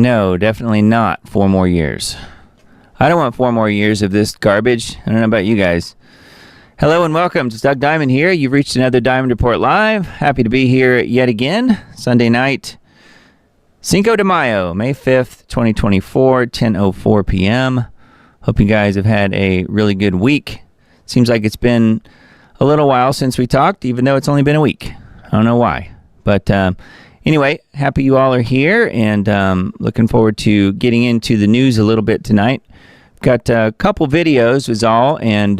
No, definitely not 4 more years. I don't want 4 more years of this garbage. I don't know about you guys. Hello and welcome. It's Doug Diamond here. You've reached another Diamond Report Live. Happy to be here yet again. Sunday night, Cinco de Mayo, May 5th, 2024, 10:04 p.m. Hope you guys have had a really good week. Seems like it's been a little while since we talked, even though it's only been a week. I don't know why. But anyway, happy you all are here, and looking forward to getting into the news a little bit tonight. Got a couple videos is all, and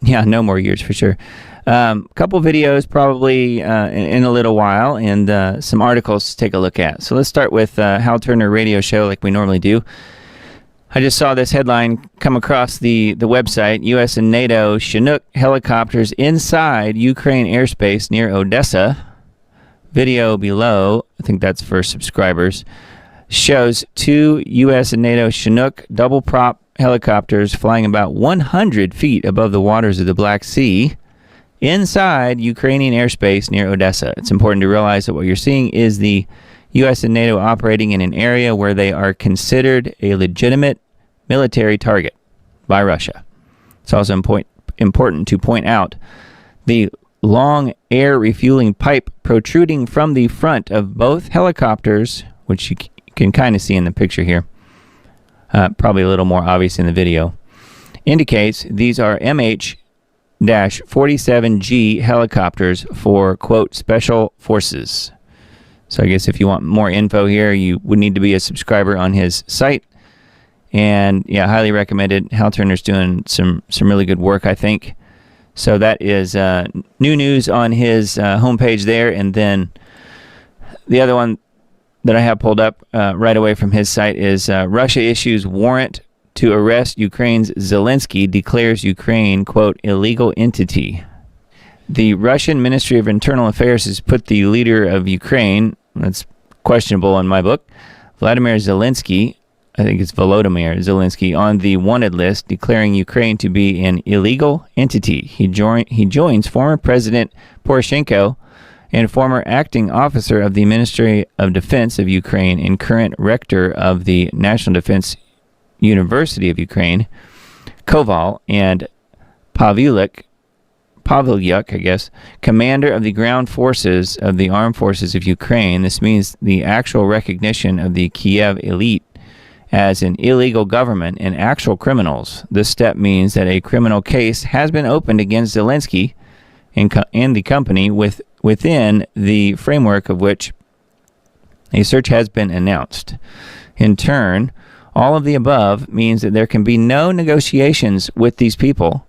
no more years for sure. Couple videos probably in a little while, and some articles to take a look at. So let's start with Hal Turner Radio Show like we normally do. I just saw this headline come across the website. U.S. and NATO Chinook helicopters inside Ukraine airspace near Odessa. Video below, I think that's for subscribers, shows 2 U.S. and NATO Chinook double-prop helicopters flying about 100 feet above the waters of the Black Sea inside Ukrainian airspace near Odessa. It's important to realize that what you're seeing is the U.S. and NATO operating in an area where they are considered a legitimate military target by Russia. It's also important to point out the long air refueling pipe protruding from the front of both helicopters, which you can kind of see in the picture here, probably a little more obvious in the video, indicates these are MH-47G helicopters for, quote, special forces. So I guess if you want more info here, you would need to be a subscriber on his site. And yeah, highly recommended. Hal Turner's doing some really good work, I think. So that is new news on his homepage there. And then the other one that I have pulled up right away from his site is Russia issues warrant to arrest Ukraine's Zelensky, declares Ukraine, quote, illegal entity. The Russian Ministry of Internal Affairs has put the leader of Ukraine, that's questionable in my book, Vladimir Zelensky, I think it's Volodymyr Zelensky, on the wanted list, declaring Ukraine to be an illegal entity. He joins former President Poroshenko and former acting officer of the Ministry of Defense of Ukraine and current rector of the National Defense University of Ukraine, Koval, and Pavylyuk, I guess, commander of the ground forces of the armed forces of Ukraine. This means the actual recognition of the Kiev elite as an illegal government and actual criminals. This step means that a criminal case has been opened against Zelensky and the company within the framework of which a search has been announced. In turn, all of the above means that there can be no negotiations with these people,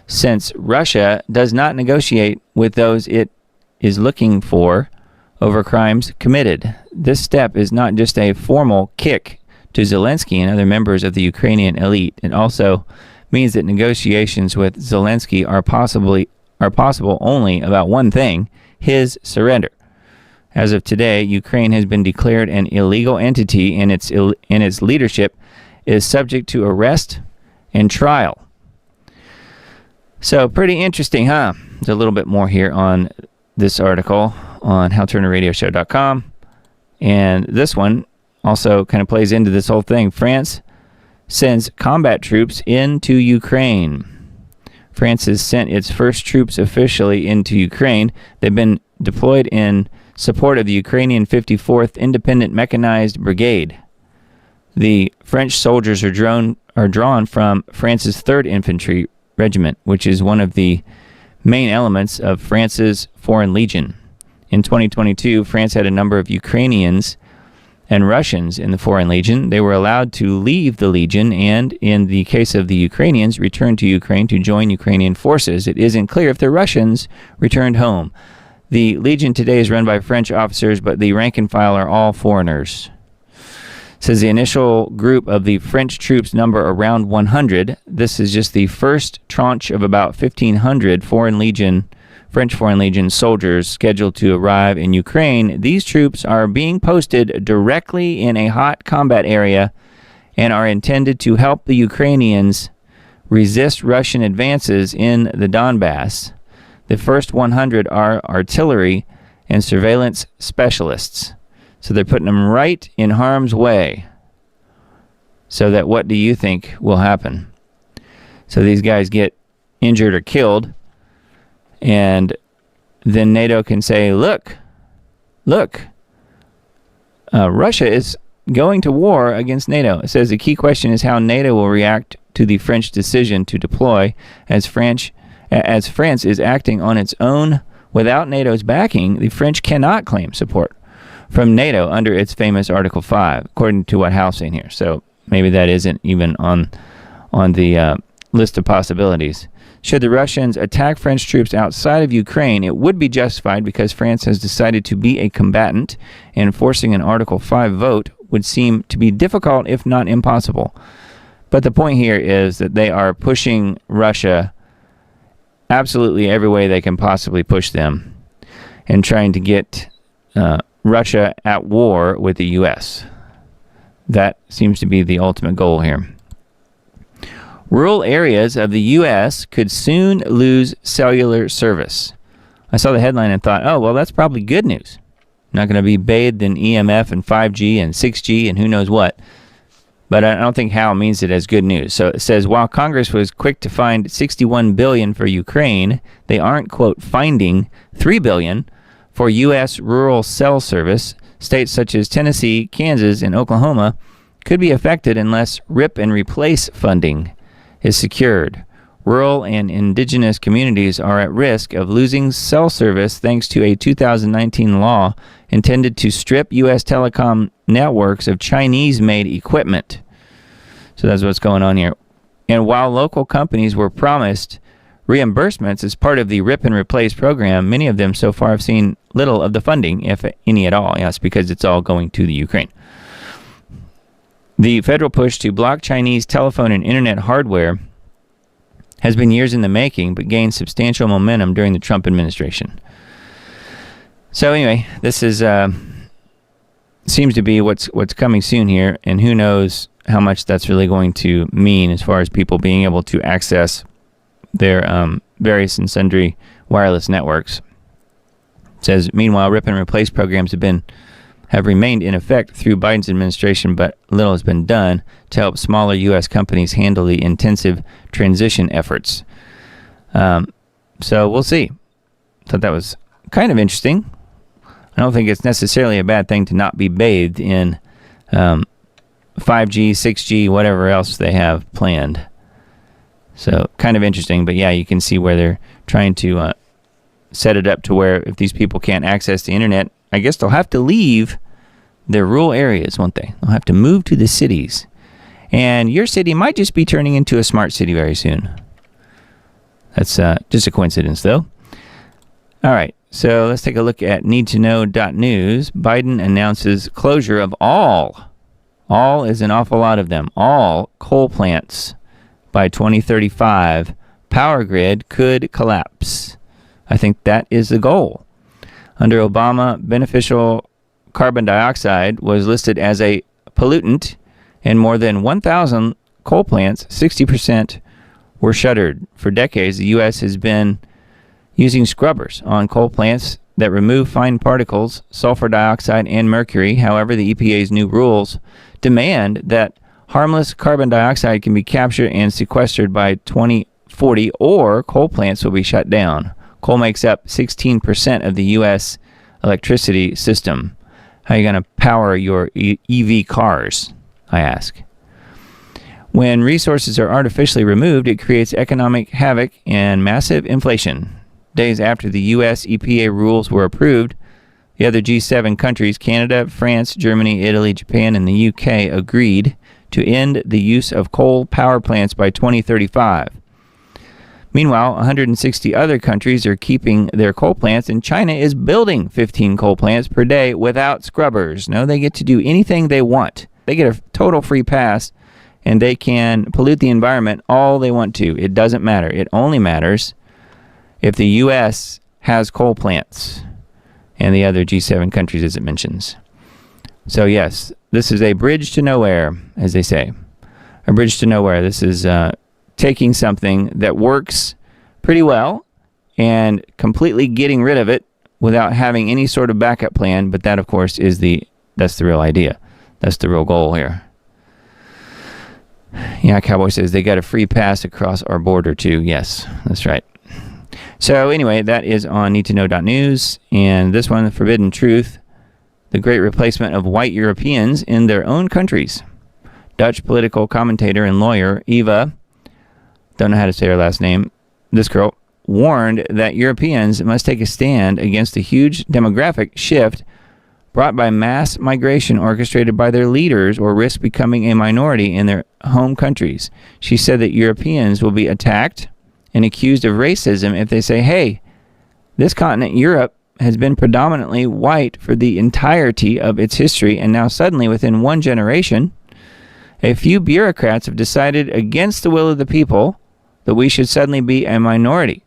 since Russia does not negotiate with those it is looking for over crimes committed. This step is not just a formal kick to Zelensky and other members of the Ukrainian elite. It also means that negotiations with Zelensky are possible only about one thing: his surrender. As of today, Ukraine has been declared an illegal entity, and its leadership is subject to arrest and trial. So pretty interesting, huh? There's a little bit more here on this article on HalTurnerRadioShow.com. And this one also kind of plays into this whole thing. France sends combat troops into Ukraine. France has sent its first troops officially into Ukraine. They've been deployed in support of the Ukrainian 54th Independent Mechanized Brigade. The French soldiers are drawn from France's 3rd Infantry Regiment, which is one of the main elements of France's Foreign Legion. In 2022, France had a number of Ukrainians and Russians in the Foreign Legion. They were allowed to leave the Legion and, in the case of the Ukrainians, return to Ukraine to join Ukrainian forces. It isn't clear if the Russians returned home. The Legion today is run by French officers, but the rank and file are all foreigners. It says the initial group of the French troops number around 100. This is just the first tranche of about 1,500 French Foreign Legion soldiers scheduled to arrive in Ukraine. These troops are being posted directly in a hot combat area and are intended to help the Ukrainians resist Russian advances in the Donbass. The first 100 are artillery and surveillance specialists. So they're putting them right in harm's way. So that what do you think will happen? So these guys get injured or killed, and then NATO can say, look, Russia is going to war against NATO. It says the key question is how NATO will react to the French decision to deploy, as France is acting on its own without NATO's backing. The French cannot claim support from NATO under its famous Article 5, according to what Hal's saying here. So maybe that isn't even on the list of possibilities. Should the Russians attack French troops outside of Ukraine, it would be justified because France has decided to be a combatant, and forcing an Article 5 vote would seem to be difficult, if not impossible. But the point here is that they are pushing Russia absolutely every way they can possibly push them, and trying to get Russia at war with the U.S. That seems to be the ultimate goal here. Rural areas of the U.S. could soon lose cellular service. I saw the headline and thought, oh, well, that's probably good news. Not going to be bathed in EMF and 5G and 6G and who knows what. But I don't think Hal means it as good news. So it says, while Congress was quick to find $61 billion for Ukraine, they aren't, quote, finding $3 billion for U.S. rural cell service. States such as Tennessee, Kansas, and Oklahoma could be affected unless rip and replace funding is secured. Rural and indigenous communities are at risk of losing cell service thanks to a 2019 law intended to strip U.S. telecom networks of Chinese-made equipment. So that's what's going on here. And while local companies were promised reimbursements as part of the Rip and Replace program, many of them so far have seen little of the funding, if any at all. Yes, because it's all going to the Ukraine. The federal push to block Chinese telephone and internet hardware has been years in the making, but gained substantial momentum during the Trump administration. So anyway, this is seems to be what's coming soon here, and who knows how much that's really going to mean as far as people being able to access their various and sundry wireless networks. It says, meanwhile, rip and replace programs have remained in effect through Biden's administration, but little has been done to help smaller U.S. companies handle the intensive transition efforts. So we'll see. Thought that was kind of interesting. I don't think it's necessarily a bad thing to not be bathed in 5G, 6G, whatever else they have planned. So kind of interesting, but yeah, you can see where they're trying to set it up to where if these people can't access the internet, I guess they'll have to leave their rural areas, won't they? They'll have to move to the cities. And your city might just be turning into a smart city very soon. That's just a coincidence, though. All right, so let's take a look at needtoknow.news. Biden announces closure of all is an awful lot of them, all coal plants by 2035. Power grid could collapse. I think that is the goal. Under Obama, beneficial carbon dioxide was listed as a pollutant, and more than 1,000 coal plants, 60%, were shuttered. For decades, the U.S. has been using scrubbers on coal plants that remove fine particles, sulfur dioxide, and mercury. However, the EPA's new rules demand that harmless carbon dioxide can be captured and sequestered by 2040, or coal plants will be shut down. Coal makes up 16% of the U.S. electricity system. How are you going to power your EV cars, I ask? When resources are artificially removed, it creates economic havoc and massive inflation. Days after the U.S. EPA rules were approved, the other G7 countries, Canada, France, Germany, Italy, Japan, and the UK, agreed to end the use of coal power plants by 2035. Meanwhile, 160 other countries are keeping their coal plants, and China is building 15 coal plants per day without scrubbers. No, they get to do anything they want. They get a total free pass, and they can pollute the environment all they want to. It doesn't matter. It only matters if the U.S. has coal plants and the other G7 countries, as it mentions. So yes, this is a bridge to nowhere, as they say. A bridge to nowhere. This is taking something that works pretty well and completely getting rid of it without having any sort of backup plan. But that, of course, is the that's the real idea. That's the real goal here. Yeah, Cowboy says they got a free pass across our border too. Yes, that's right. So anyway, that is on needtoknow.news. And this one, Forbidden Truth, the great replacement of white Europeans in their own countries. Dutch political commentator and lawyer Eva, don't know how to say her last name, this girl, warned that Europeans must take a stand against the huge demographic shift brought by mass migration orchestrated by their leaders or risk becoming a minority in their home countries. She said that Europeans will be attacked and accused of racism if they say, hey, this continent, Europe, has been predominantly white for the entirety of its history, and now suddenly, within one generation, a few bureaucrats have decided against the will of the people that we should suddenly be a minority.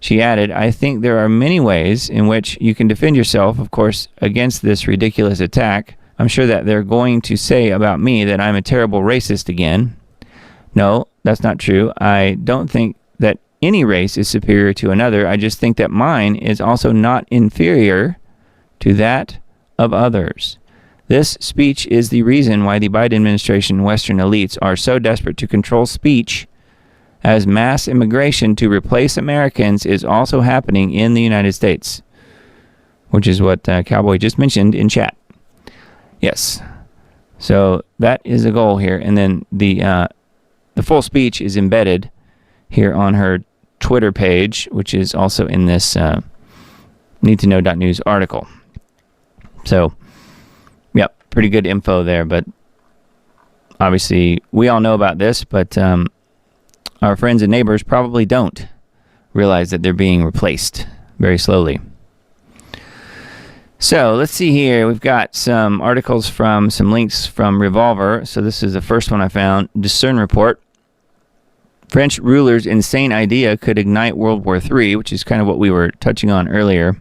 She added, I think there are many ways in which you can defend yourself, of course, against this ridiculous attack. I'm sure that they're going to say about me that I'm a terrible racist again. No, that's not true. I don't think that any race is superior to another. I just think that mine is also not inferior to that of others. This speech is the reason why the Biden administration and Western elites are so desperate to control speech, as mass immigration to replace Americans is also happening in the United States, which is what Cowboy just mentioned in chat. Yes. So that is the goal here. And then the full speech is embedded here on her Twitter page, which is also in this needtoknow.news article. So, yep, pretty good info there. But obviously, we all know about this, but our friends and neighbors probably don't realize that they're being replaced very slowly. So let's see here. We've got some articles from some links from Revolver. So this is the first one I found. Discern Report. French ruler's insane idea could ignite World War III, which is kind of what we were touching on earlier.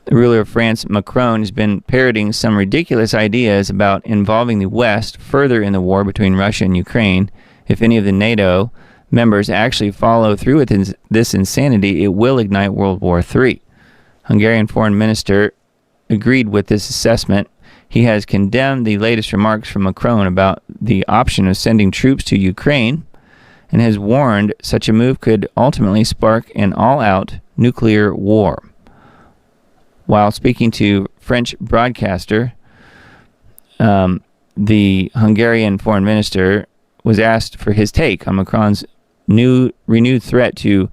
The ruler of France, Macron, has been parroting some ridiculous ideas about involving the West further in the war between Russia and Ukraine. If any of the NATO members actually follow through with this insanity, it will ignite World War III. Hungarian foreign minister agreed with this assessment. He has condemned the latest remarks from Macron about the option of sending troops to Ukraine and has warned such a move could ultimately spark an all-out nuclear war. While speaking to French broadcaster, the Hungarian foreign minister was asked for his take on Macron's renewed threat to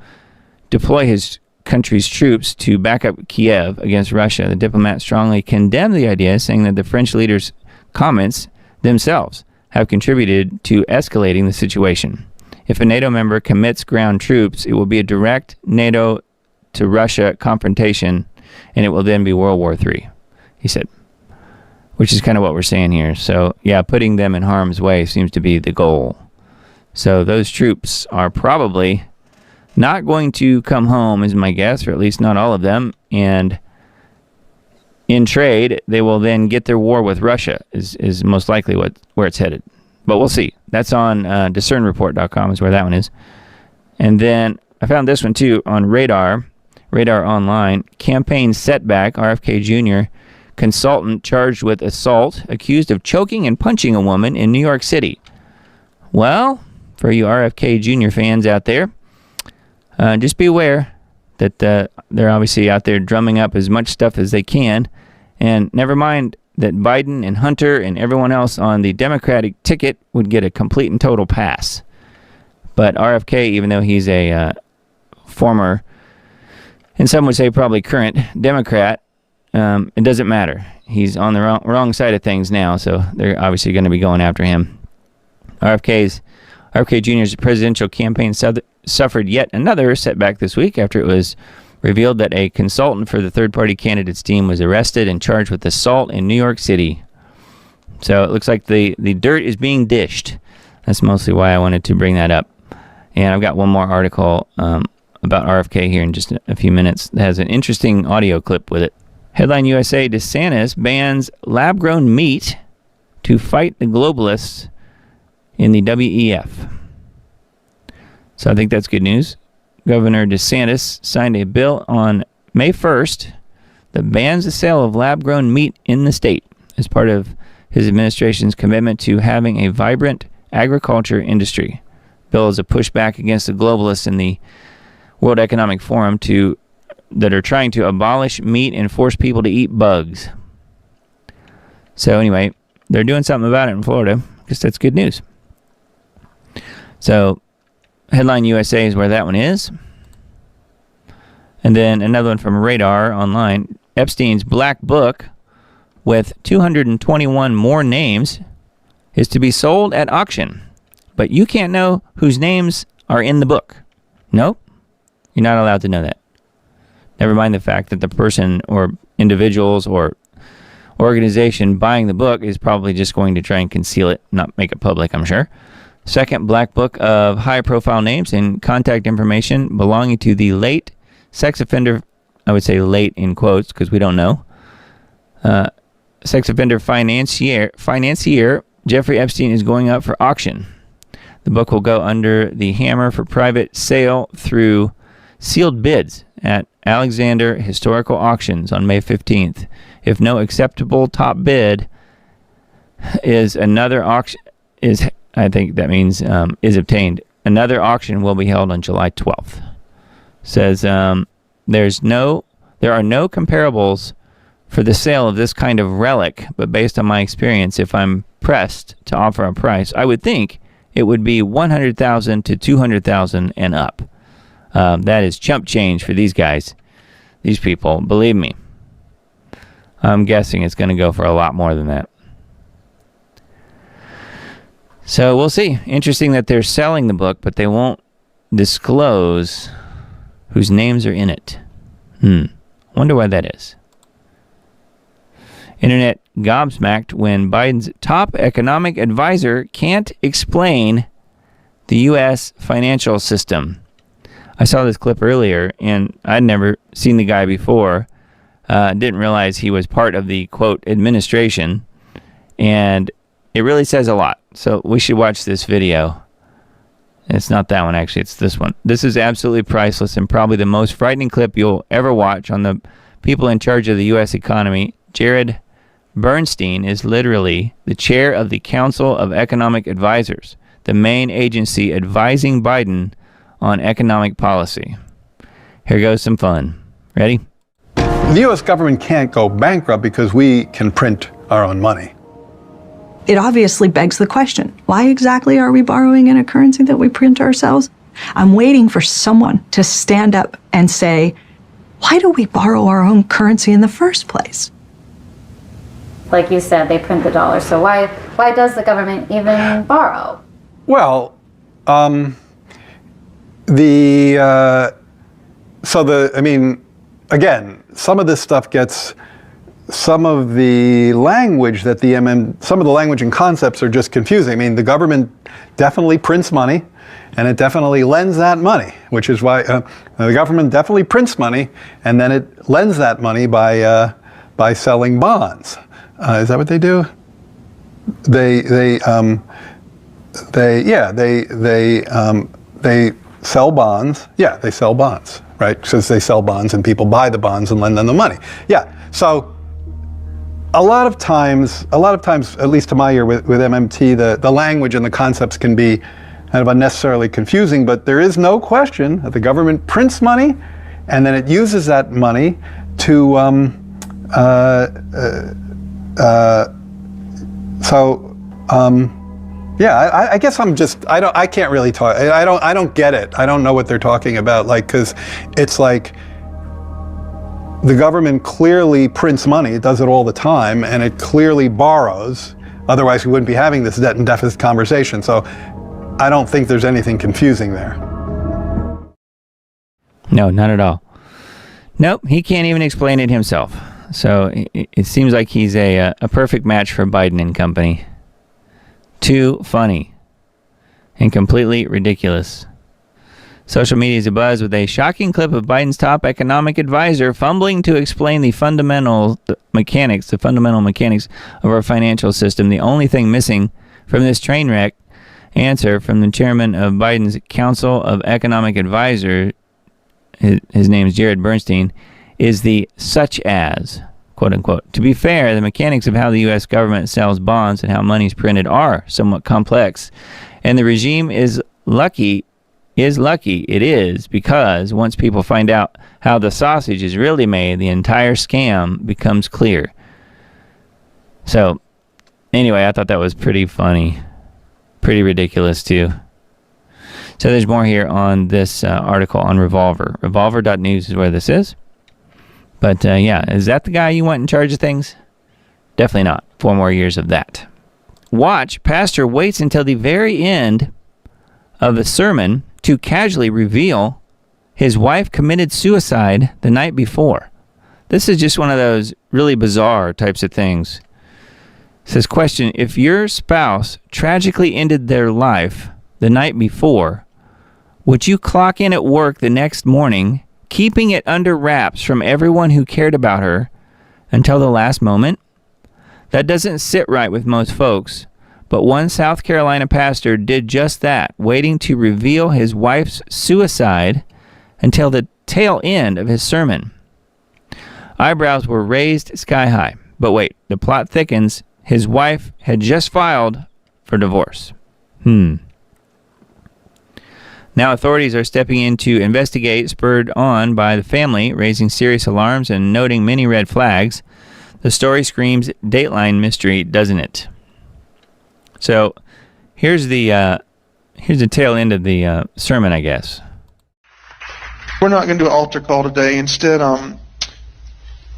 deploy his country's troops to back up Kiev against Russia. The diplomat strongly condemned the idea, saying that the French leader's comments themselves have contributed to escalating the situation. If a NATO member commits ground troops, it will be a direct NATO to Russia confrontation, and it will then be World War III, he said. Which is kind of what we're saying here. So, yeah, putting them in harm's way seems to be the goal. So those troops are probably not going to come home, is my guess, or at least not all of them. And in trade, they will then get their war with Russia, is most likely where it's headed. But we'll see. That's on discernreport.com is where that one is. And then I found this one, too, on Radar Online. Campaign setback, RFK Jr., consultant charged with assault, accused of choking and punching a woman in New York City. Well, for you RFK Jr. fans out there, just be aware that they're obviously out there drumming up as much stuff as they can. And never mind that Biden and Hunter and everyone else on the Democratic ticket would get a complete and total pass. But RFK, even though he's a former, and some would say probably current Democrat, it doesn't matter. He's on the wrong side of things now, so they're obviously going to be going after him. RFK Jr.'s presidential campaign suffered yet another setback this week after it was revealed that a consultant for the third-party candidates team was arrested and charged with assault in New York City. So it looks like the dirt is being dished. That's mostly why I wanted to bring that up. And I've got one more article about RFK here in just a few minutes that has an interesting audio clip with it. Headline USA, DeSantis bans lab-grown meat to fight the globalists in the WEF. So I think that's good news. Governor DeSantis signed a bill on May 1st that bans the sale of lab-grown meat in the state as part of his administration's commitment to having a vibrant agriculture industry. The bill is a pushback against the globalists in the World Economic Forum that are trying to abolish meat and force people to eat bugs. So anyway, they're doing something about it in Florida. I guess that's good news. So Headline USA is where that one is. And then another one from Radar Online. Epstein's Black Book with 221 more names is to be sold at auction. But you can't know whose names are in the book. Nope. You're not allowed to know that. Never mind the fact that the person or individuals or organization buying the book is probably just going to try and conceal it, not make it public, I'm sure. Second Black Book of high-profile names and contact information belonging to the late sex offender, I would say late in quotes because we don't know, sex offender financier Jeffrey Epstein is going up for auction. The book will go under the hammer for private sale through sealed bids at Alexander Historical Auctions on May 15th. If no acceptable top bid is another auction I think that means is obtained. Another auction will be held on July 12th. Says there are no comparables for the sale of this kind of relic, but based on my experience, if I'm pressed to offer a price, I would think it would be $100,000 to $200,000 and up. That is chump change for these guys, these people. Believe me, I'm guessing it's going to go for a lot more than that. So we'll see. Interesting that they're selling the book, but they won't disclose whose names are in it. Wonder why that is. Internet gobsmacked when Biden's top economic advisor can't explain the U.S. financial system. I saw this clip earlier, and I'd never seen the guy before. Didn't realize he was part of the, quote, administration. And it really says a lot. So we should watch this video. It's not that one, actually. It's this one. This is absolutely priceless and probably the most frightening clip you'll ever watch on the people in charge of the U.S. economy. Jared Bernstein is literally the chair of the Council of Economic Advisors, the main agency advising Biden on economic policy. Here goes some fun. Ready? The U.S. government can't go bankrupt because we can print our own money. It obviously begs the question, why exactly are we borrowing in a currency that we print ourselves? I'm waiting for someone to stand up and say, why do we borrow our own currency in the first place? Like you said, they print the dollar, so why does the government even borrow? Well, again, some of this stuff gets, some of the language that some of the language and concepts are just confusing. I mean, the government definitely prints money, and it definitely lends that money, which is why the government definitely prints money, and then it lends that money by selling bonds. Is that what they do? They sell bonds. Yeah, they sell bonds, right? Because they sell bonds and people buy the bonds and lend them the money. Yeah, so a lot of times, at least to my ear with MMT, the language and the concepts can be kind of unnecessarily confusing, but there is no question that the government prints money and then it uses that money to, I guess I can't really talk. I don't get it. I don't know what they're talking about. Like, cause it's like the government clearly prints money. It does it all the time, and it clearly borrows. Otherwise, we wouldn't be having this debt and deficit conversation. So I don't think there's anything confusing there. No, not at all. Nope, he can't even explain it himself. So it seems like he's a perfect match for Biden and company. Too funny and completely ridiculous. Social media is abuzz with a shocking clip of Biden's top economic advisor fumbling to explain the fundamental mechanics of our financial system. The only thing missing from this train wreck answer from the chairman of Biden's Council of Economic Advisors, his name is Jared Bernstein, is the such as, quote unquote. To be fair, the mechanics of how the U.S. government sells bonds and how money is printed are somewhat complex, and the regime is lucky. It is because once people find out how the sausage is really made, the entire scam becomes clear. So, anyway, I thought that was pretty funny. Pretty ridiculous, too. So there's more here on this article on Revolver. Revolver.news is where this is. But, yeah, is that the guy you want in charge of things? Definitely not. 4 more years of that. Watch, pastor waits until the very end of the sermon to casually reveal his wife committed suicide the night before. This is just one of those really bizarre types of things. It says, question, if your spouse tragically ended their life the night before, would you clock in at work the next morning, keeping it under wraps from everyone who cared about her until the last moment? That doesn't sit right with most folks, but one South Carolina pastor did just that, waiting to reveal his wife's suicide until the tail end of his sermon. Eyebrows were raised sky high. But wait, the plot thickens. His wife had just filed for divorce. Now authorities are stepping in to investigate, spurred on by the family, raising serious alarms and noting many red flags. The story screams Dateline mystery, doesn't it? So here's the tail end of the sermon, I guess. We're not going to do an altar call today. Instead, I'm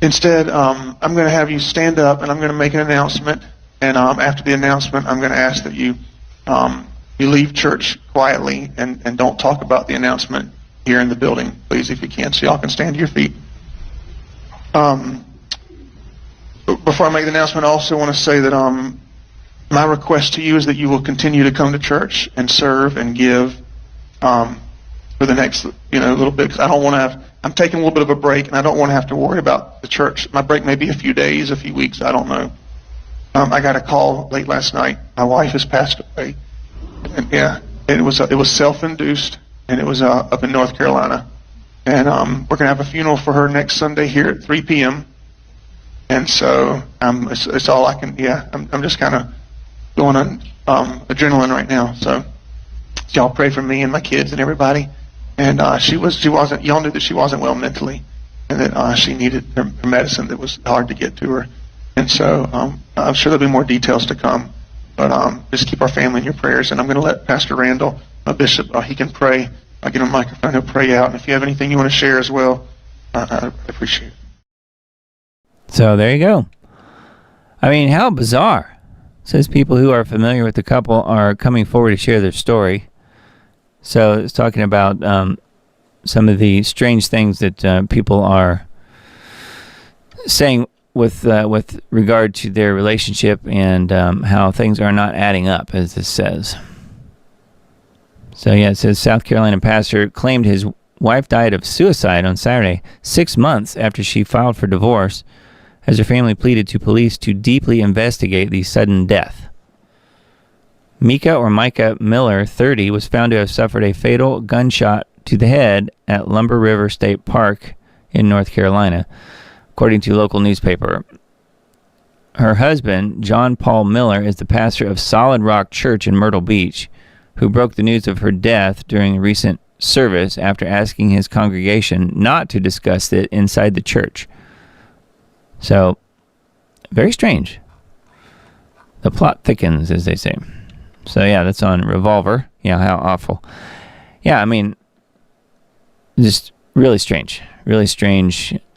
going to have you stand up, and I'm going to make an announcement. And after the announcement, I'm going to ask that you leave church quietly and don't talk about the announcement here in the building, please, if you can, so y'all can stand to your feet. Before I make the announcement, I also want to say that my request to you is that you will continue to come to church and serve and give for the next little bit, because I don't want to have. I'm taking a little bit of a break, and I don't want to have to worry about the church. My break may be a few days, a few weeks, I don't know. I got a call late last night. My wife has passed away, and it was self-induced, and it was up in North Carolina, and we're gonna have a funeral for her next Sunday here at 3 p.m. And so it's all I can. I'm just kind of going on adrenaline right now. So y'all pray for me and my kids and everybody. And she wasn't. Y'all knew that she wasn't well mentally, and that she needed her medicine that was hard to get to her. And so I'm sure there'll be more details to come. But just keep our family in your prayers. And I'm going to let Pastor Randall, my bishop, he can pray. I'll get him a microphone. He'll pray out. And if you have anything you want to share as well, I appreciate it. So there you go. I mean, how bizarre. It says people who are familiar with the couple are coming forward to share their story. So it's talking about some of the strange things that people are saying with regard to their relationship and how things are not adding up, as this says. So yeah, it says South Carolina pastor claimed his wife died of suicide on Saturday, 6 months after she filed for divorce, as her family pleaded to police to deeply investigate the sudden death. Micah Miller, 30, was found to have suffered a fatal gunshot to the head at Lumber River State Park in North Carolina, according to local newspaper. Her husband, John Paul Miller, is the pastor of Solid Rock Church in Myrtle Beach, who broke the news of her death during a recent service after asking his congregation not to discuss it inside the church. So, very strange. The plot thickens, as they say. So yeah, that's on Revolver. Yeah, how awful. Yeah, I mean, just really strange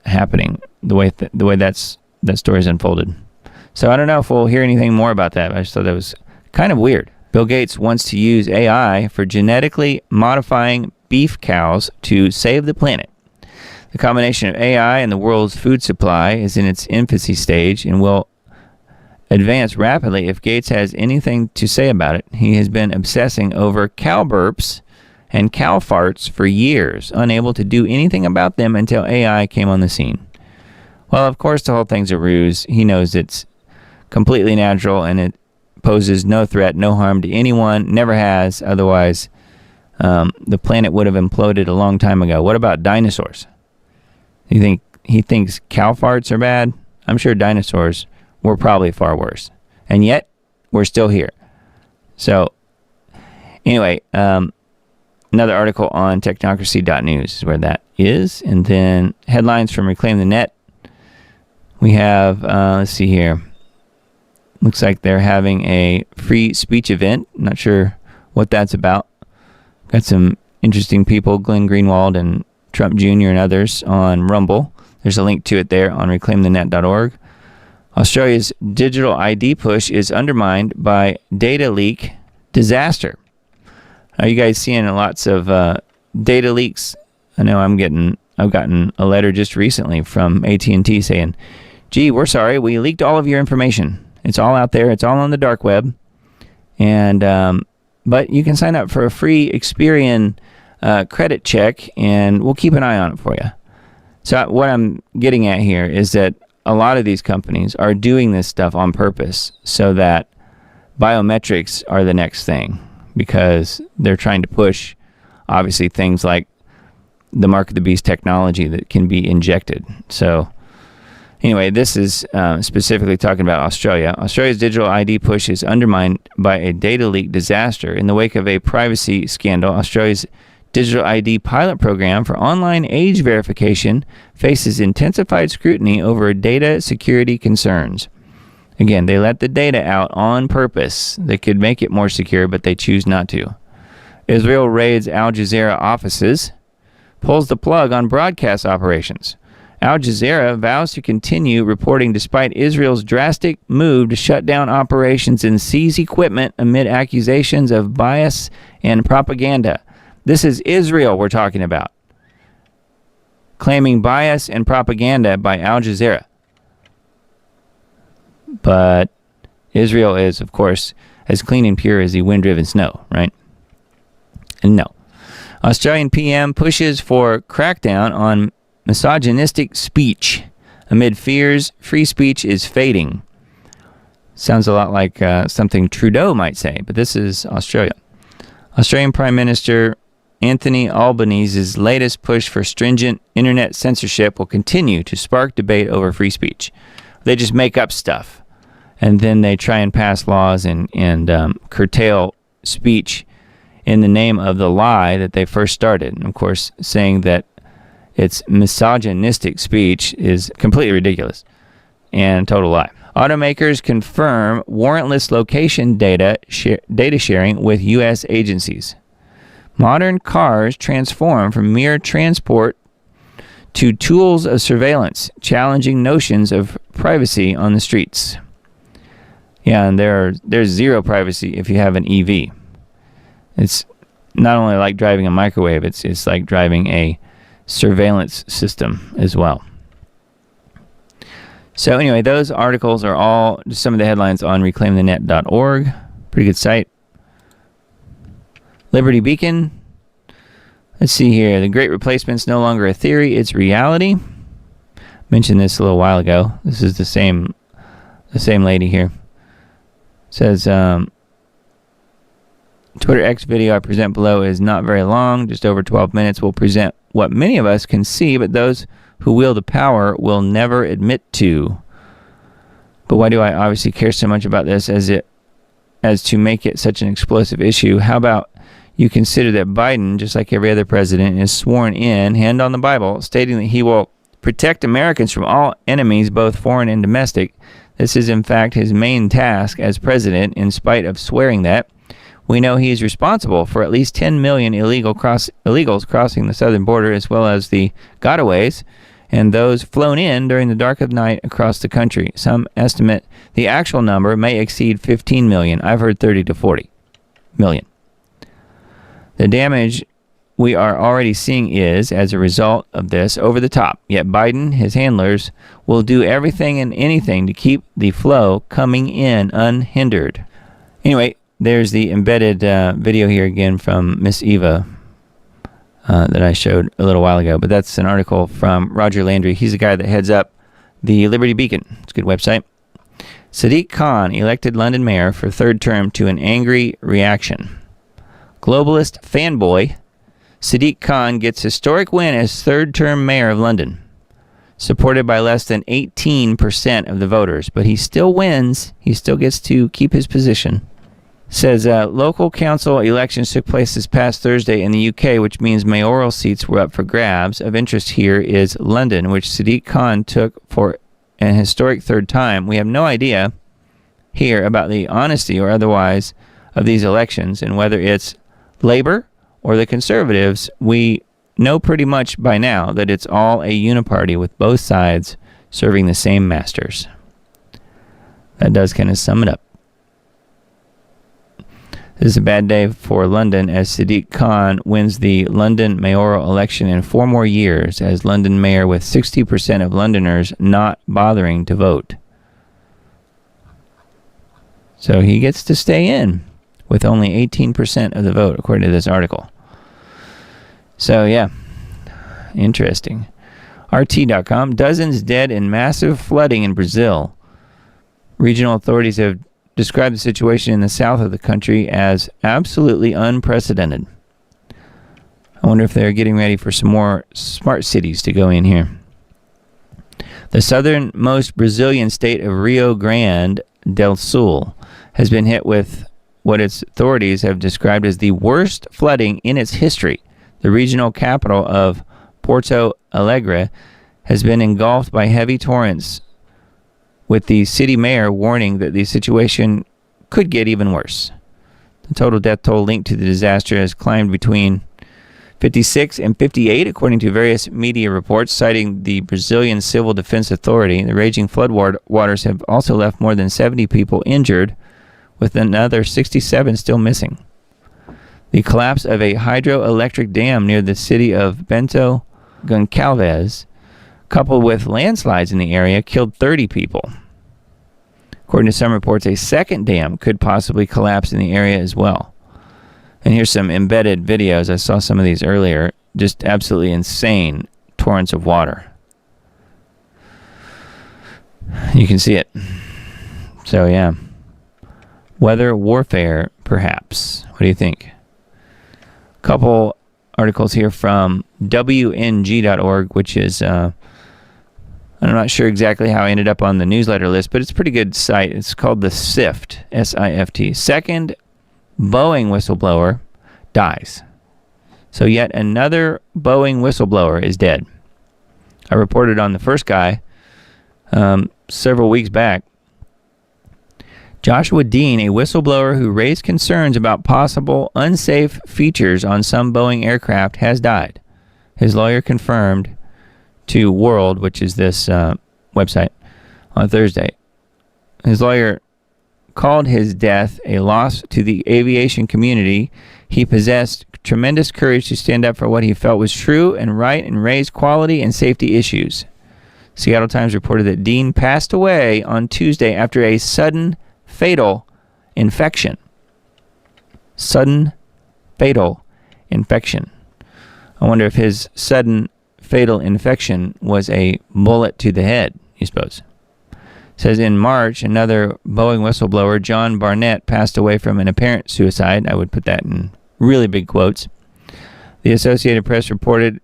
happening the way that story's unfolded. So I don't know if we'll hear anything more about that. I just thought that was kind of weird. Bill Gates wants to use AI for genetically modifying beef cows to save the planet. The combination of AI and the world's food supply is in its infancy stage and will advance rapidly if Gates has anything to say about it. He has been obsessing over cow burps and cow farts for years, unable to do anything about them until AI came on the scene. Well, of course, the whole thing's a ruse. He knows it's completely natural and it poses no threat, no harm to anyone, never has. Otherwise, the planet would have imploded a long time ago. What about dinosaurs? You think he thinks cow farts are bad. I'm sure dinosaurs were probably far worse. And yet, we're still here. So, anyway, another article on technocracy.news is where that is. And then headlines from Reclaim the Net. We have, let's see here. Looks like they're having a free speech event. Not sure what that's about. Got some interesting people, Glenn Greenwald and Trump Jr. and others on Rumble. There's a link to it there on reclaimthenet.org. Australia's digital ID push is undermined by data leak disaster. Are you guys seeing lots of data leaks? I know I've gotten a letter just recently from AT&T saying, gee, we're sorry, we leaked all of your information. It's all out there. It's all on the dark web. And but you can sign up for a free Experian credit check, and we'll keep an eye on it for you. So what I'm getting at here is that a lot of these companies are doing this stuff on purpose so that biometrics are the next thing, because they're trying to push, obviously, things like the Mark of the Beast technology that can be injected. So anyway, this is specifically talking about Australia. Australia's digital ID push is undermined by a data leak disaster. In the wake of a privacy scandal, Australia's digital ID pilot program for online age verification faces intensified scrutiny over data security concerns. Again, they let the data out on purpose. They could make it more secure, but they choose not to. Israel raids Al Jazeera offices, pulls the plug on broadcast operations. Al Jazeera vows to continue reporting despite Israel's drastic move to shut down operations and seize equipment amid accusations of bias and propaganda. This is Israel we're talking about, claiming bias and propaganda by Al Jazeera. But Israel is, of course, as clean and pure as the wind-driven snow, right? And no. Australian PM pushes for crackdown on misogynistic speech. Amid fears, free speech is fading. Sounds a lot like something Trudeau might say, but this is Australia. Australian Prime Minister Anthony Albanese's latest push for stringent internet censorship will continue to spark debate over free speech. They just make up stuff, and then they try and pass laws and curtail speech in the name of the lie that they first started. And of course, saying that it's misogynistic speech is completely ridiculous and total lie. Automakers confirm warrantless location data sharing with U.S. agencies. Modern cars transform from mere transport to tools of surveillance, challenging notions of privacy on the streets. Yeah, and there's zero privacy if you have an EV. It's not only like driving a microwave, it's like driving a surveillance system as well. So anyway, those articles are all just some of the headlines on reclaimthenet.org. Pretty good site. Liberty Beacon. Let's see here. The Great Replacement's no longer a theory, it's reality. Mentioned this a little while ago. This is the same lady here. Says Twitter X video I present below is not very long, just over 12 minutes. Will present what many of us can see, but those who wield the power will never admit to. But why do I obviously care so much about this as to make it such an explosive issue? How about you consider that Biden, just like every other president, is sworn in, hand on the Bible, stating that he will protect Americans from all enemies, both foreign and domestic. This is, in fact, his main task as president, in spite of swearing that. We know he is responsible for at least 10 million illegals crossing the southern border, as well as the gotaways and those flown in during the dark of night across the country. Some estimate the actual number may exceed 15 million. I've heard 30 to 40 million. The damage we are already seeing is, as a result of this, over the top. Yet Biden, his handlers, will do everything and anything to keep the flow coming in unhindered. Anyway, there's the embedded video here again from Miss Eva that I showed a little while ago. But that's an article from Roger Landry. He's the guy that heads up the Liberty Beacon. It's a good website. Sadiq Khan elected London mayor for third term to an angry reaction. Globalist fanboy Sadiq Khan gets historic win as third-term mayor of London. supported by less than 18% of the voters, but he still wins. He still gets to keep his position. Says local council elections took place this past Thursday in the UK, which means mayoral seats were up for grabs. Of interest here is London, which Sadiq Khan took for an historic third time. We have no idea here about the honesty or otherwise of these elections and whether it's Labour or the Conservatives. We know pretty much by now that it's all a uniparty with both sides serving the same masters. That does kind of sum it up. This is a bad day for London as Sadiq Khan wins the London mayoral election in 4 more years as London mayor, with 60% of Londoners not bothering to vote. So he gets to stay in with only 18% of the vote, according to this article. So yeah, interesting. RT.com, dozens dead in massive flooding in Brazil. Regional authorities have described the situation in the south of the country as absolutely unprecedented. I wonder if they're getting ready for some more smart cities to go in here. The southernmost Brazilian state of Rio Grande del Sul has been hit with what its authorities have described as the worst flooding in its history. The regional capital of Porto Alegre has been engulfed by heavy torrents, with the city mayor warning that the situation could get even worse. The total death toll linked to the disaster has climbed between 56 and 58, according to various media reports, citing the Brazilian Civil Defense Authority. The raging flood waters have also left more than 70 people injured, with another 67 still missing. The collapse of a hydroelectric dam near the city of Bento Gonçalves, coupled with landslides in the area, killed 30 people. According to some reports, a second dam could possibly collapse in the area as well. And here's some embedded videos. I saw some of these earlier. Just absolutely insane torrents of water. You can see it. So yeah. Weather warfare, perhaps. What do you think? A couple articles here from WNG.org, which is... I'm not sure exactly how I ended up on the newsletter list, but it's a pretty good site. It's called the SIFT, S-I-F-T. Second Boeing whistleblower dies. So yet another Boeing whistleblower is dead. I reported on the first guy several weeks back. Joshua Dean, a whistleblower who raised concerns about possible unsafe features on some Boeing aircraft, has died. His lawyer confirmed to World, which is this website, on Thursday. His lawyer called his death a loss to the aviation community. He possessed tremendous courage to stand up for what he felt was true and right and raise quality and safety issues. Seattle Times reported that Dean passed away on Tuesday after a sudden fatal infection. Sudden fatal infection. I wonder if his sudden fatal infection was a bullet to the head, you suppose. It says in March, another Boeing whistleblower, John Barnett, passed away from an apparent suicide. I would put that in really big quotes. The Associated Press reported,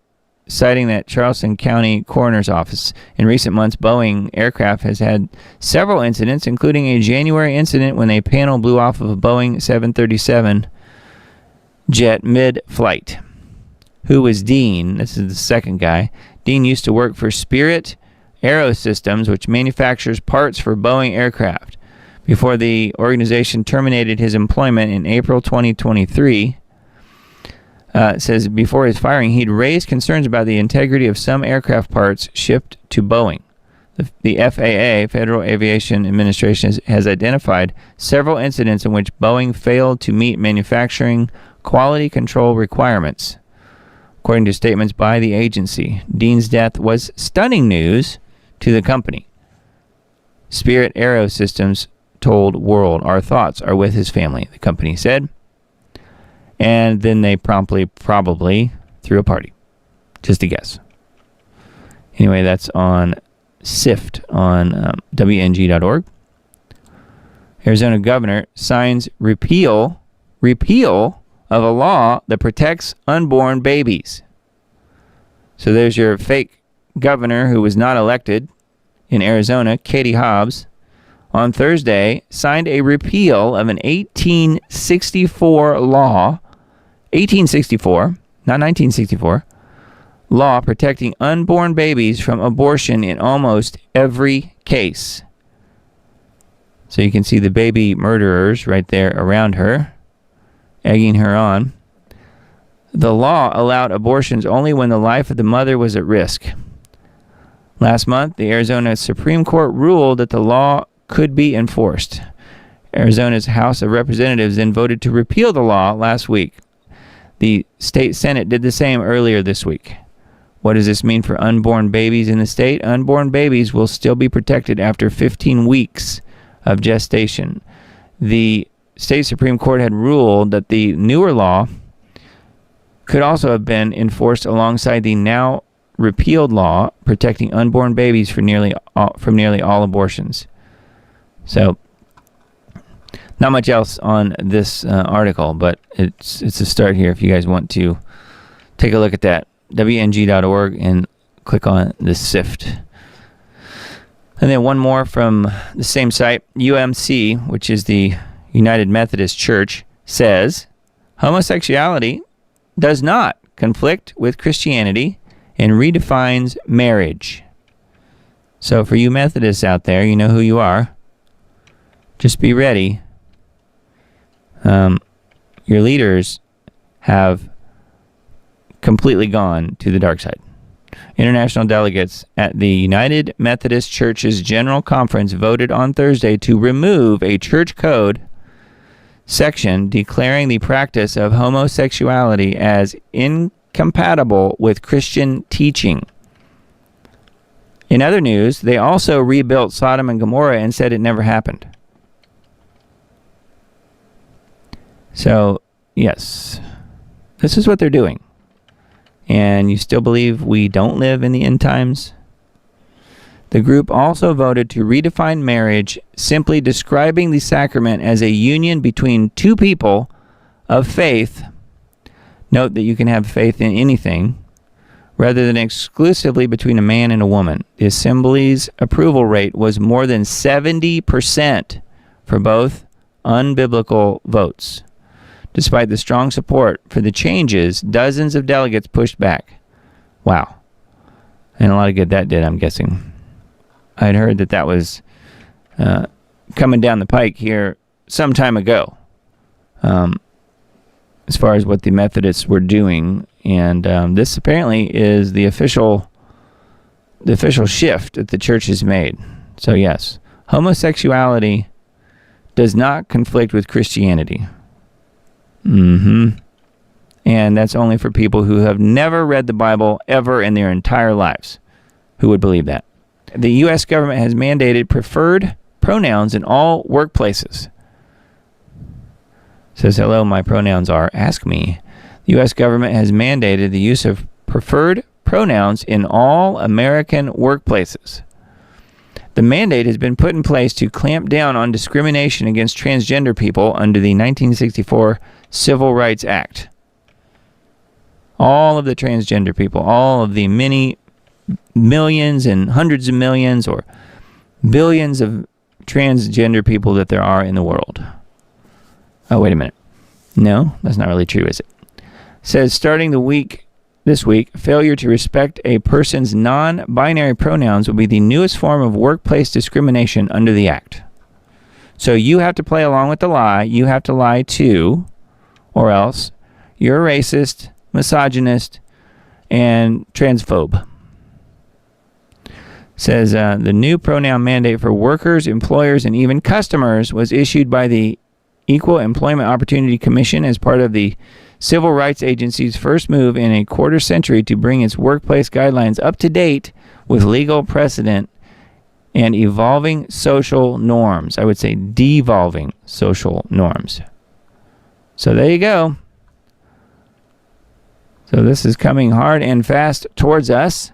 citing that Charleston County Coroner's Office, in recent months, Boeing aircraft has had several incidents, including a January incident when a panel blew off of a Boeing 737 jet mid-flight. Who was Dean? This is the second guy. Dean used to work for Spirit Aerosystems, which manufactures parts for Boeing aircraft. Before the organization terminated his employment in April 2023, it says before his firing, he'd raised concerns about the integrity of some aircraft parts shipped to Boeing. The FAA, Federal Aviation Administration, has identified several incidents in which Boeing failed to meet manufacturing quality control requirements. According to statements by the agency, Dean's death was stunning news to the company. Spirit Aerosystems told World, "Our thoughts are with his family," the company said. And then they promptly probably threw a party. Just a guess. Anyway, that's on SIFT on WNG.org. Arizona governor signs repeal of a law that protects unborn babies. So there's your fake governor who was not elected in Arizona, Katie Hobbs, on Thursday signed a repeal of an 1864 law, 1864, not 1964, law protecting unborn babies from abortion in almost every case. So you can see the baby murderers right there around her, egging her on. The law allowed abortions only when the life of the mother was at risk. Last month, the Arizona Supreme Court ruled that the law could be enforced. Arizona's House of Representatives then voted to repeal the law last week. The state Senate did the same earlier this week. What does this mean for unborn babies in the state? Unborn babies will still be protected after 15 weeks of gestation. The state Supreme Court had ruled that the newer law could also have been enforced alongside the now repealed law protecting unborn babies from nearly all abortions. So, not much else on this article, but it's a start here if you guys want to take a look at that. WNG.org and click on the SIFT. And then one more from the same site, UMC, which is the United Methodist Church, says homosexuality does not conflict with Christianity and redefines marriage. So for you Methodists out there, you know who you are. Just be ready. Your leaders have completely gone to the dark side. International delegates at the United Methodist Church's General Conference voted on Thursday to remove a church code section declaring the practice of homosexuality as incompatible with Christian teaching. In other news, they also rebuilt Sodom and Gomorrah and said it never happened. So, yes, this is what they're doing. And you still believe we don't live in the end times? The group also voted to redefine marriage, simply describing the sacrament as a union between two people of faith. Note that you can have faith in anything, rather than exclusively between a man and a woman. The Assembly's approval rate was more than 70% for both unbiblical votes. Despite the strong support for the changes, dozens of delegates pushed back. Wow. And a lot of good that did, I'm guessing. I'd heard that was coming down the pike here some time ago, as far as what the Methodists were doing. And this apparently is the official shift that the church has made. So yes, homosexuality does not conflict with Christianity. And that's only for people who have never read the Bible ever in their entire lives. Who would believe that? The U.S. government has mandated preferred pronouns in all workplaces. Says, hello, my pronouns are ask me. The U.S. government has mandated the use of preferred pronouns in all American workplaces. The mandate has been put in place to clamp down on discrimination against transgender people under the 1964 Civil Rights Act. All of the transgender people, all of the many millions and hundreds of millions or billions of transgender people that there are in the world. Oh, wait a minute. No, that's not really true, is it? Says starting this week, failure to respect a person's non-binary pronouns will be the newest form of workplace discrimination under the Act. So you have to play along with the lie. You have to lie too, or else you're a racist, misogynist, and transphobe. Says the new pronoun mandate for workers, employers, and even customers was issued by the Equal Employment Opportunity Commission as part of the Civil Rights Agency's first move in a quarter century to bring its workplace guidelines up to date with legal precedent and evolving social norms. I would say devolving social norms. So there you go. So this is coming hard and fast towards us.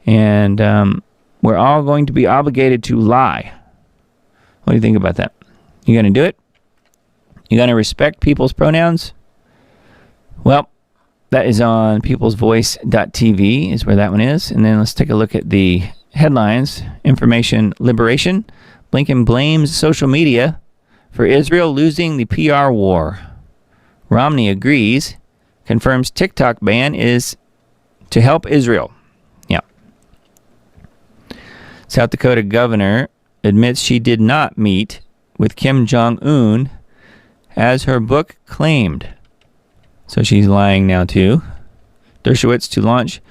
And we're all going to be obligated to lie. What do you think about that? You going to do it? You going to respect people's pronouns? Well, That is on peoplesvoice.tv is where that one is. And then let's take a look at the headlines. Information liberation. Blinken blames social media for Israel losing the PR war. Romney agrees. Confirms TikTok ban is to help Israel. Yeah. South Dakota governor admits she did not meet with Kim Jong-un as her book claimed. So she's lying now too. Dershowitz to launch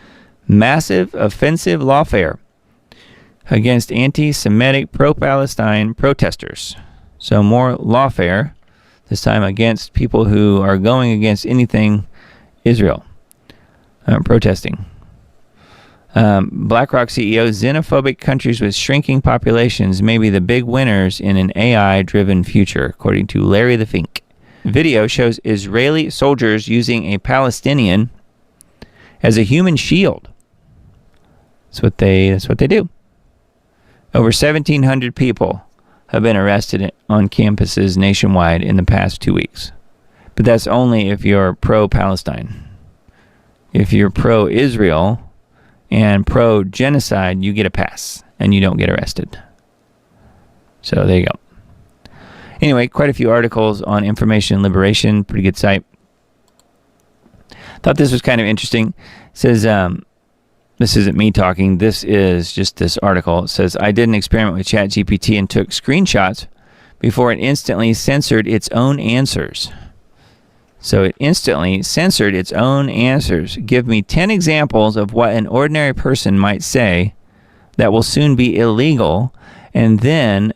massive offensive lawfare against anti-Semitic pro-Palestine protesters. So more lawfare, this time against people who are going against anything Israel, protesting. BlackRock CEO, xenophobic countries with shrinking populations may be the big winners in an AI-driven future, according to Larry the Fink. Video shows Israeli soldiers using a Palestinian as a human shield. That's what they do. Over 1,700 people have been arrested on campuses nationwide in the past 2 weeks. But that's only if you're pro-Palestine. If you're pro-Israel and pro-genocide, you get a pass and you don't get arrested. So there you go. Anyway, quite a few articles on information liberation. Pretty good site. Thought this was kind of interesting. It says, this isn't me talking. This is just this article. It says, I did an experiment with ChatGPT and took screenshots before it instantly censored its own answers. So it instantly censored its own answers. Give me 10 examples of what an ordinary person might say that will soon be illegal, and then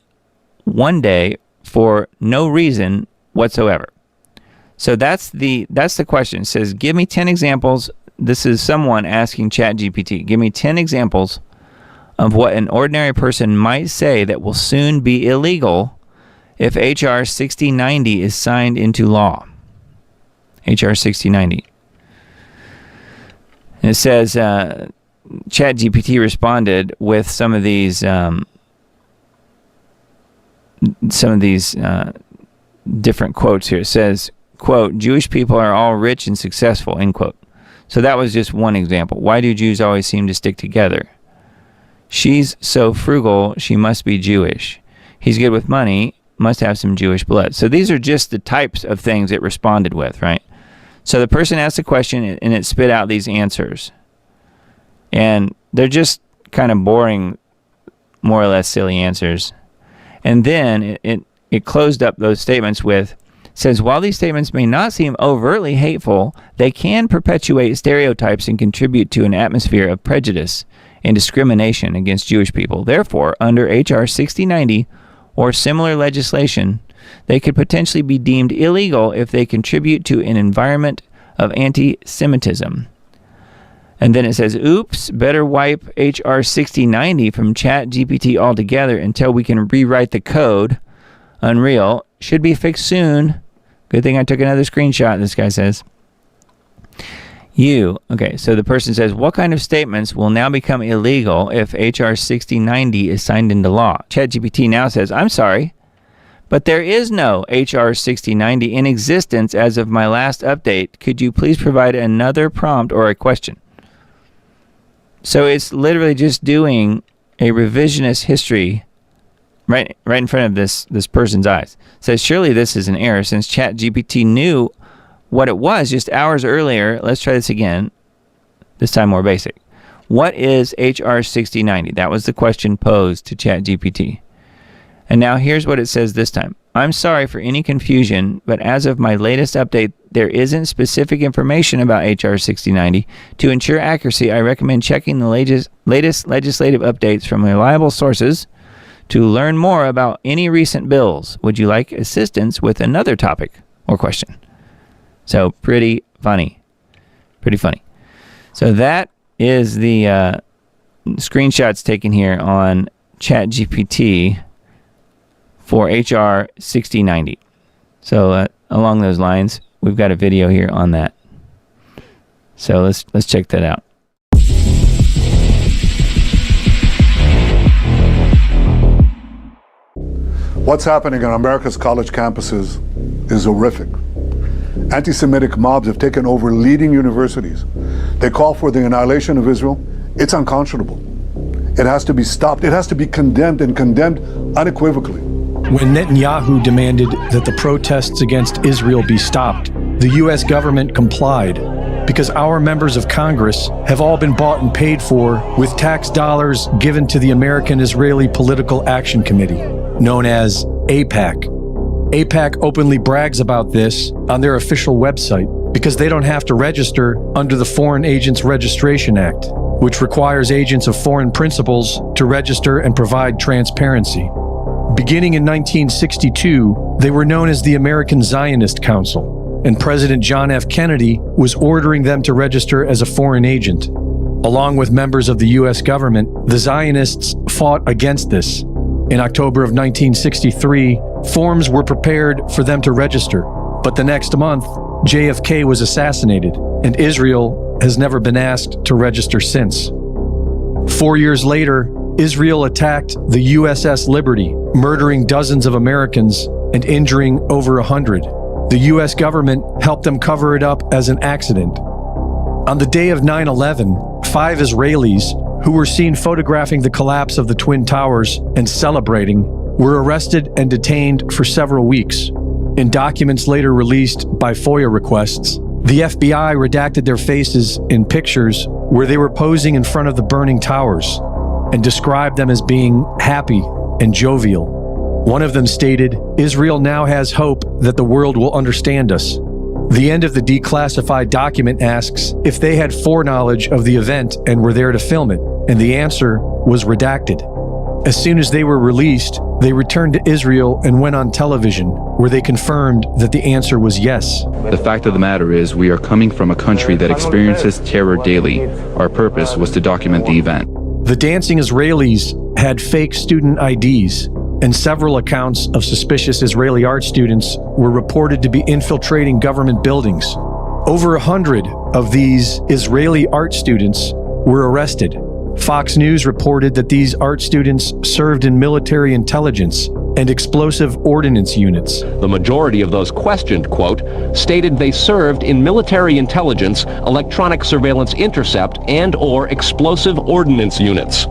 one day for no reason whatsoever. So that's the question. It says, give me 10 examples. This is someone asking ChatGPT. Give me 10 examples of what an ordinary person might say that will soon be illegal if H.R. 6090 is signed into law. H.R. 6090. And it says, ChatGPT responded with some of these different quotes here. It says, quote, Jewish people are all rich and successful, end quote. So that was just one example. Why do Jews always seem to stick together? She's so frugal, she must be Jewish. He's good with money, must have some Jewish blood. So these are just the types of things it responded with, right? So the person asked a question and it spit out these answers. And they're just kind of boring, more or less silly answers. And then it closed up those statements with, says, while these statements may not seem overtly hateful, they can perpetuate stereotypes and contribute to an atmosphere of prejudice and discrimination against Jewish people. Therefore, under H.R. 6090 or similar legislation, they could potentially be deemed illegal if they contribute to an environment of anti-Semitism. And then it says, oops, better wipe H.R. 6090 from ChatGPT altogether until we can rewrite the code. Unreal. Should be fixed soon. Good thing I took another screenshot, this guy says. Okay, so the person says, what kind of statements will now become illegal if H.R. 6090 is signed into law? ChatGPT now says, I'm sorry, but there is no H.R. 6090 in existence as of my last update. Could you please provide another prompt or a question? So it's literally just doing a revisionist history right in front of this person's eyes. It says, surely this is an error since ChatGPT knew what it was just hours earlier. Let's try this again, this time more basic. What is H.R. 6090? That was the question posed to ChatGPT. And now here's what it says this time. I'm sorry for any confusion, but as of my latest update, there isn't specific information about H.R. 6090. To ensure accuracy, I recommend checking the latest legislative updates from reliable sources to learn more about any recent bills. Would you like assistance with another topic or question? So pretty funny. Pretty funny. So that is the screenshots taken here on ChatGPT for H.R. 6090. So along those lines, we've got a video here on that. So let's check that out. What's happening on America's college campuses is horrific. Anti-Semitic mobs have taken over leading universities. They call for the annihilation of Israel. It's unconscionable. It has to be stopped. It has to be condemned, and condemned unequivocally. When Netanyahu demanded that the protests against Israel be stopped, the U.S. government complied because our members of Congress have all been bought and paid for with tax dollars given to the American Israeli Political Action Committee, known as AIPAC. AIPAC openly brags about this on their official website because they don't have to register under the Foreign Agents Registration Act, which requires agents of foreign principals to register and provide transparency. Beginning in 1962, they were known as the American Zionist Council, and President John F. Kennedy was ordering them to register as a foreign agent. Along with members of the U.S. government, the Zionists fought against this. In October of 1963, forms were prepared for them to register, but the next month, JFK was assassinated, and Israel has never been asked to register since. 4 years later, Israel attacked the USS Liberty, murdering dozens of Americans and injuring over 100. The U.S. government helped them cover it up as an accident. On the day of 9/11, 5 Israelis, who were seen photographing the collapse of the Twin Towers and celebrating, were arrested and detained for several weeks. In documents later released by FOIA requests, the FBI redacted their faces in pictures where they were posing in front of the burning towers and described them as being happy and jovial. One of them stated, "Israel now has hope that the world will understand us." The end of the declassified document asks if they had foreknowledge of the event and were there to film it, and the answer was redacted. As soon as they were released, they returned to Israel and went on television, where they confirmed that the answer was yes. The fact of the matter is, we are coming from a country that experiences terror daily. Our purpose was to document the event. The dancing Israelis had fake student IDs, and several accounts of suspicious Israeli art students were reported to be infiltrating government buildings. Over 100 of these Israeli art students were arrested. Fox News reported that these art students served in military intelligence and explosive ordnance units. The majority of those questioned, quote, stated they served in military intelligence, electronic surveillance intercept, and/or explosive ordnance units.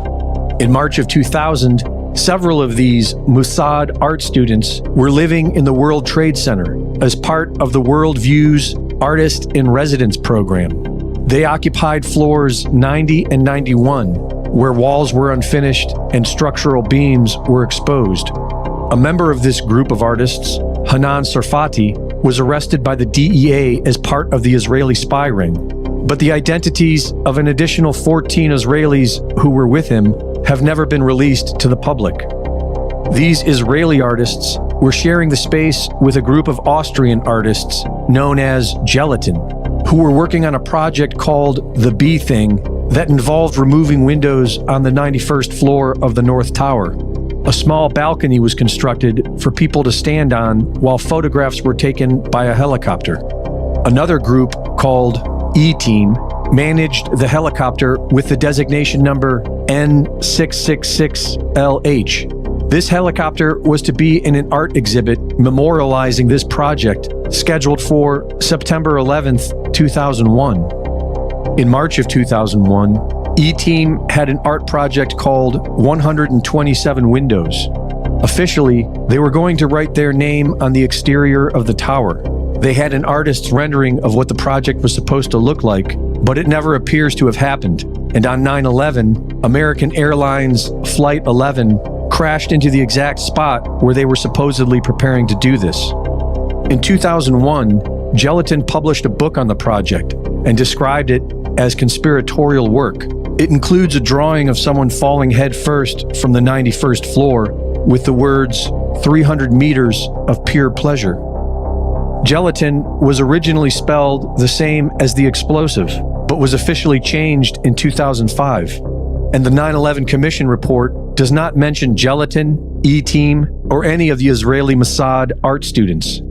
In March of 2000, several of these Mossad art students were living in the World Trade Center as part of the World Views Artist in Residence program. They occupied floors 90 and 91, where walls were unfinished and structural beams were exposed. A member of this group of artists, Hanan Sarfati, was arrested by the DEA as part of the Israeli spy ring, but the identities of an additional 14 Israelis who were with him have never been released to the public. These Israeli artists were sharing the space with a group of Austrian artists known as Gelatin, who were working on a project called The Bee Thing that involved removing windows on the 91st floor of the North Tower. A small balcony was constructed for people to stand on while photographs were taken by a helicopter. Another group called E-Team managed the helicopter with the designation number N666LH. This helicopter was to be in an art exhibit memorializing this project, scheduled for September 11th, 2001. In March of 2001, E-Team had an art project called 127 Windows. Officially, they were going to write their name on the exterior of the tower. They had an artist's rendering of what the project was supposed to look like, but it never appears to have happened. And on 9/11, American Airlines Flight 11 crashed into the exact spot where they were supposedly preparing to do this. In 2001, Gelatin published a book on the project and described it as conspiratorial work. It includes a drawing of someone falling headfirst from the 91st floor with the words, 300 meters of pure pleasure. Gelatin was originally spelled the same as the explosive, but was officially changed in 2005. And the 9/11 Commission report does not mention Gelatin, E-Team, or any of the Israeli Mossad art students.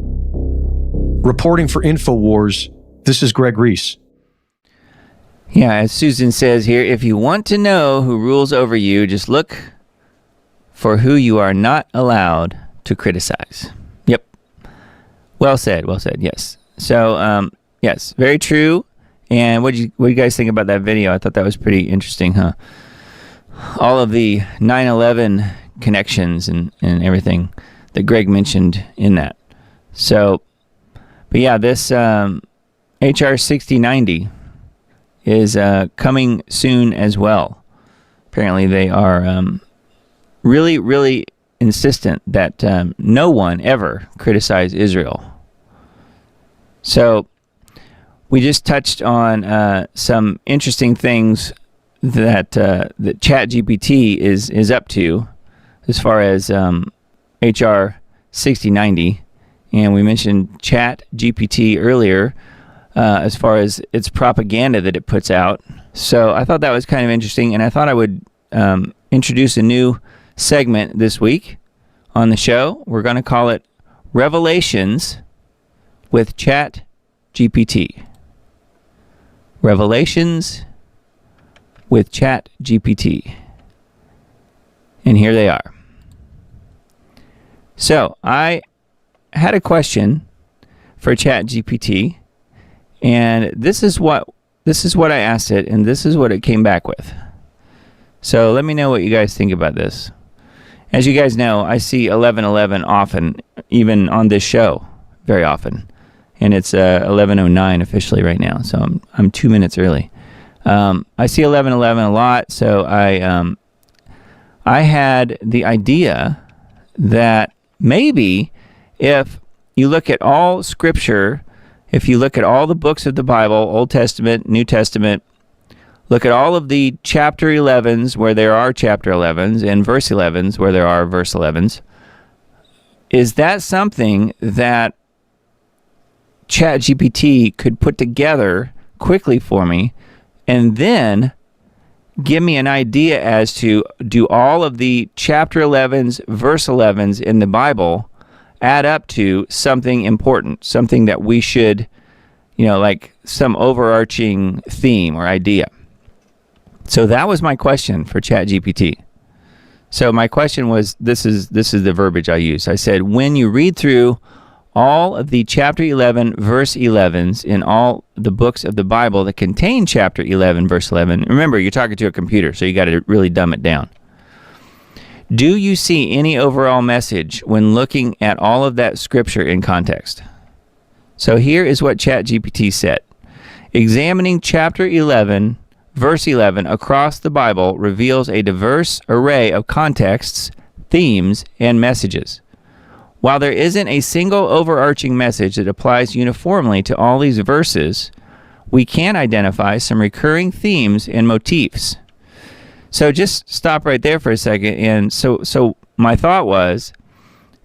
Reporting for InfoWars, this is Greg Reese. Yeah, as Susan says here, if you want to know who rules over you, just look for who you are not allowed to criticize. Yep. Well said, yes. So, yes, very true. And what do you guys think about that video? I thought that was pretty interesting, huh? All of the 9/11 connections and everything that Greg mentioned in that. So, but yeah, this HR 6090 is coming soon as well. Apparently, they are really, really insistent that no one ever criticize Israel. So, we just touched on some interesting things that ChatGPT is up to as far as HR 6090, and we mentioned ChatGPT earlier as far as its propaganda that it puts out. So I thought that was kind of interesting, and I thought I would introduce a new segment this week on the show. We're going to call it Revelations with ChatGPT. Revelations with ChatGPT. And here they are. So, I had a question for ChatGPT, and this is what I asked it, and this is what it came back with. So, let me know what you guys think about this. As you guys know, I see 11:11 often, even on this show, very often. And it's 11:09 officially right now, so I'm 2 minutes early. I see 11:11 a lot, so I had the idea that maybe if you look at all Scripture, if you look at all the books of the Bible, Old Testament, New Testament, look at all of the chapter 11s where there are chapter 11s and verse 11s where there are verse 11s, is that something that ChatGPT could put together quickly for me and then give me an idea as to, do all of the chapter 11s, verse 11s in the Bible add up to something important, something that we should, like some overarching theme or idea? So that was my question for ChatGPT. So my question was, this is the verbiage I used. I said, when you read through all of the chapter 11, verse 11s in all the books of the Bible that contain chapter 11, verse 11. Remember, you're talking to a computer, so you got to really dumb it down. Do you see any overall message when looking at all of that scripture in context? So here is what ChatGPT said. Examining chapter 11, verse 11 across the Bible reveals a diverse array of contexts, themes, and messages. While there isn't a single overarching message that applies uniformly to all these verses, we can identify some recurring themes and motifs. So just stop right there for a second. And so my thought was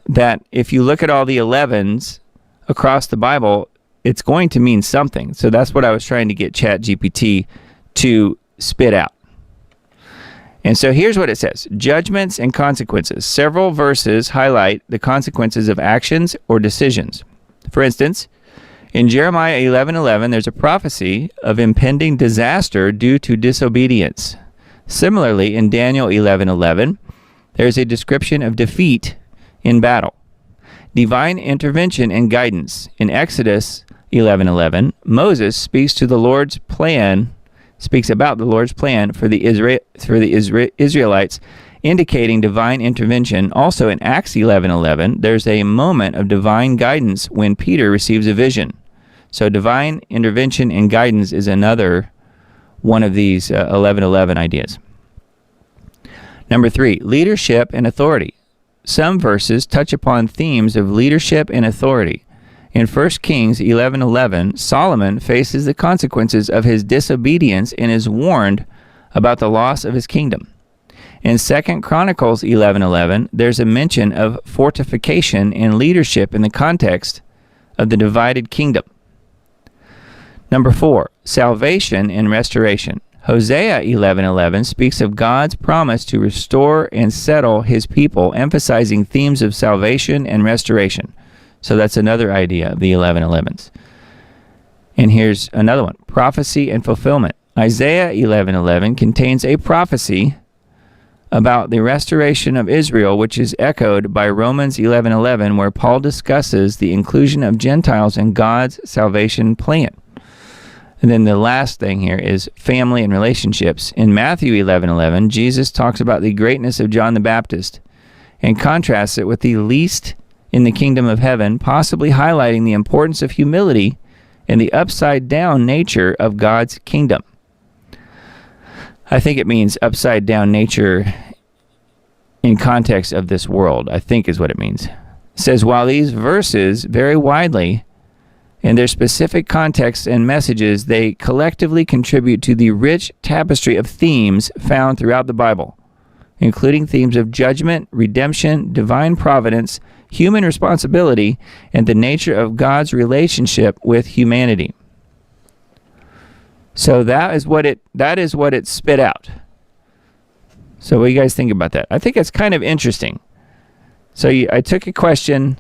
that if you look at all the 11s across the Bible, it's going to mean something. So that's what I was trying to get ChatGPT to spit out. And so here's what it says. Judgments and consequences. Several verses highlight the consequences of actions or decisions. For instance, in Jeremiah 11:11, there's a prophecy of impending disaster due to disobedience. Similarly, in Daniel 11:11, there's a description of defeat in battle. Divine intervention and guidance. In Exodus 11:11, Moses speaks about the Lord's plan for the Israelites, indicating divine intervention. Also in Acts 11:11, there's a moment of divine guidance when Peter receives a vision. So divine intervention and guidance is another one of these 11:11 ideas. Number 3, leadership and authority. Some verses touch upon themes of leadership and authority. In 1 Kings 11:11, Solomon faces the consequences of his disobedience and is warned about the loss of his kingdom. In 2 Chronicles 11:11, there's a mention of fortification and leadership in the context of the divided kingdom. Number 4, salvation and restoration. Hosea 11:11 speaks of God's promise to restore and settle his people, emphasizing themes of salvation and restoration. So that's another idea of the 11:11s. And here's another one, prophecy and fulfillment. Isaiah 11:11 contains a prophecy about the restoration of Israel, which is echoed by Romans 11:11, where Paul discusses the inclusion of Gentiles in God's salvation plan. And then the last thing here is family and relationships. In Matthew 11:11, Jesus talks about the greatness of John the Baptist and contrasts it with the least in the kingdom of heaven, possibly highlighting the importance of humility and the upside-down nature of God's kingdom. I think it means upside-down nature in context of this world, I think is what it means. It says, while these verses vary widely in their specific contexts and messages, they collectively contribute to the rich tapestry of themes found throughout the Bible, including themes of judgment, redemption, divine providence, human responsibility, and the nature of God's relationship with humanity. So that is what it spit out. So what do you guys think about that? I think it's kind of interesting. So I took a question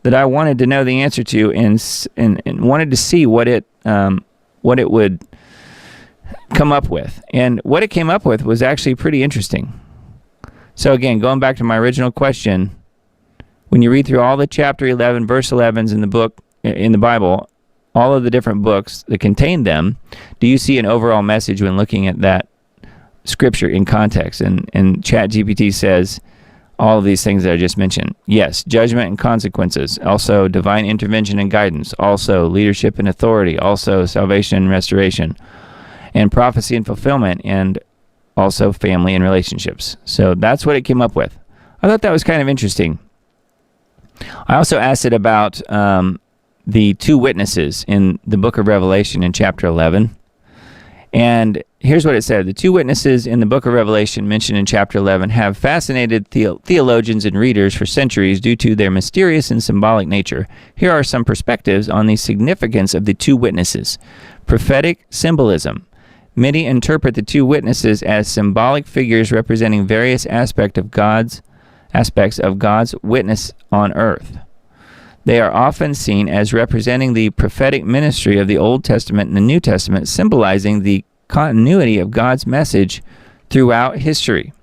that I wanted to know the answer to and wanted to see what it would come up with. And what it came up with was actually pretty interesting. So again, going back to my original question, when you read through all the chapter 11, verse 11s in the Bible, all of the different books that contain them, do you see an overall message when looking at that scripture in context? And ChatGPT says all of these things that I just mentioned. Yes, judgment and consequences. Also, divine intervention and guidance. Also, leadership and authority. Also, salvation and restoration. And prophecy and fulfillment. And also, family and relationships. So that's what it came up with. I thought that was kind of interesting. I also asked it about the two witnesses in the book of Revelation in chapter 11. And here's what it said. The two witnesses in the book of Revelation mentioned in chapter 11 have fascinated theologians and readers for centuries due to their mysterious and symbolic nature. Here are some perspectives on the significance of the two witnesses. Prophetic symbolism. Many interpret the two witnesses as symbolic figures representing various aspects of God's witness on earth. They are often seen as representing the prophetic ministry of the Old Testament and the New Testament, symbolizing the continuity of God's message throughout history.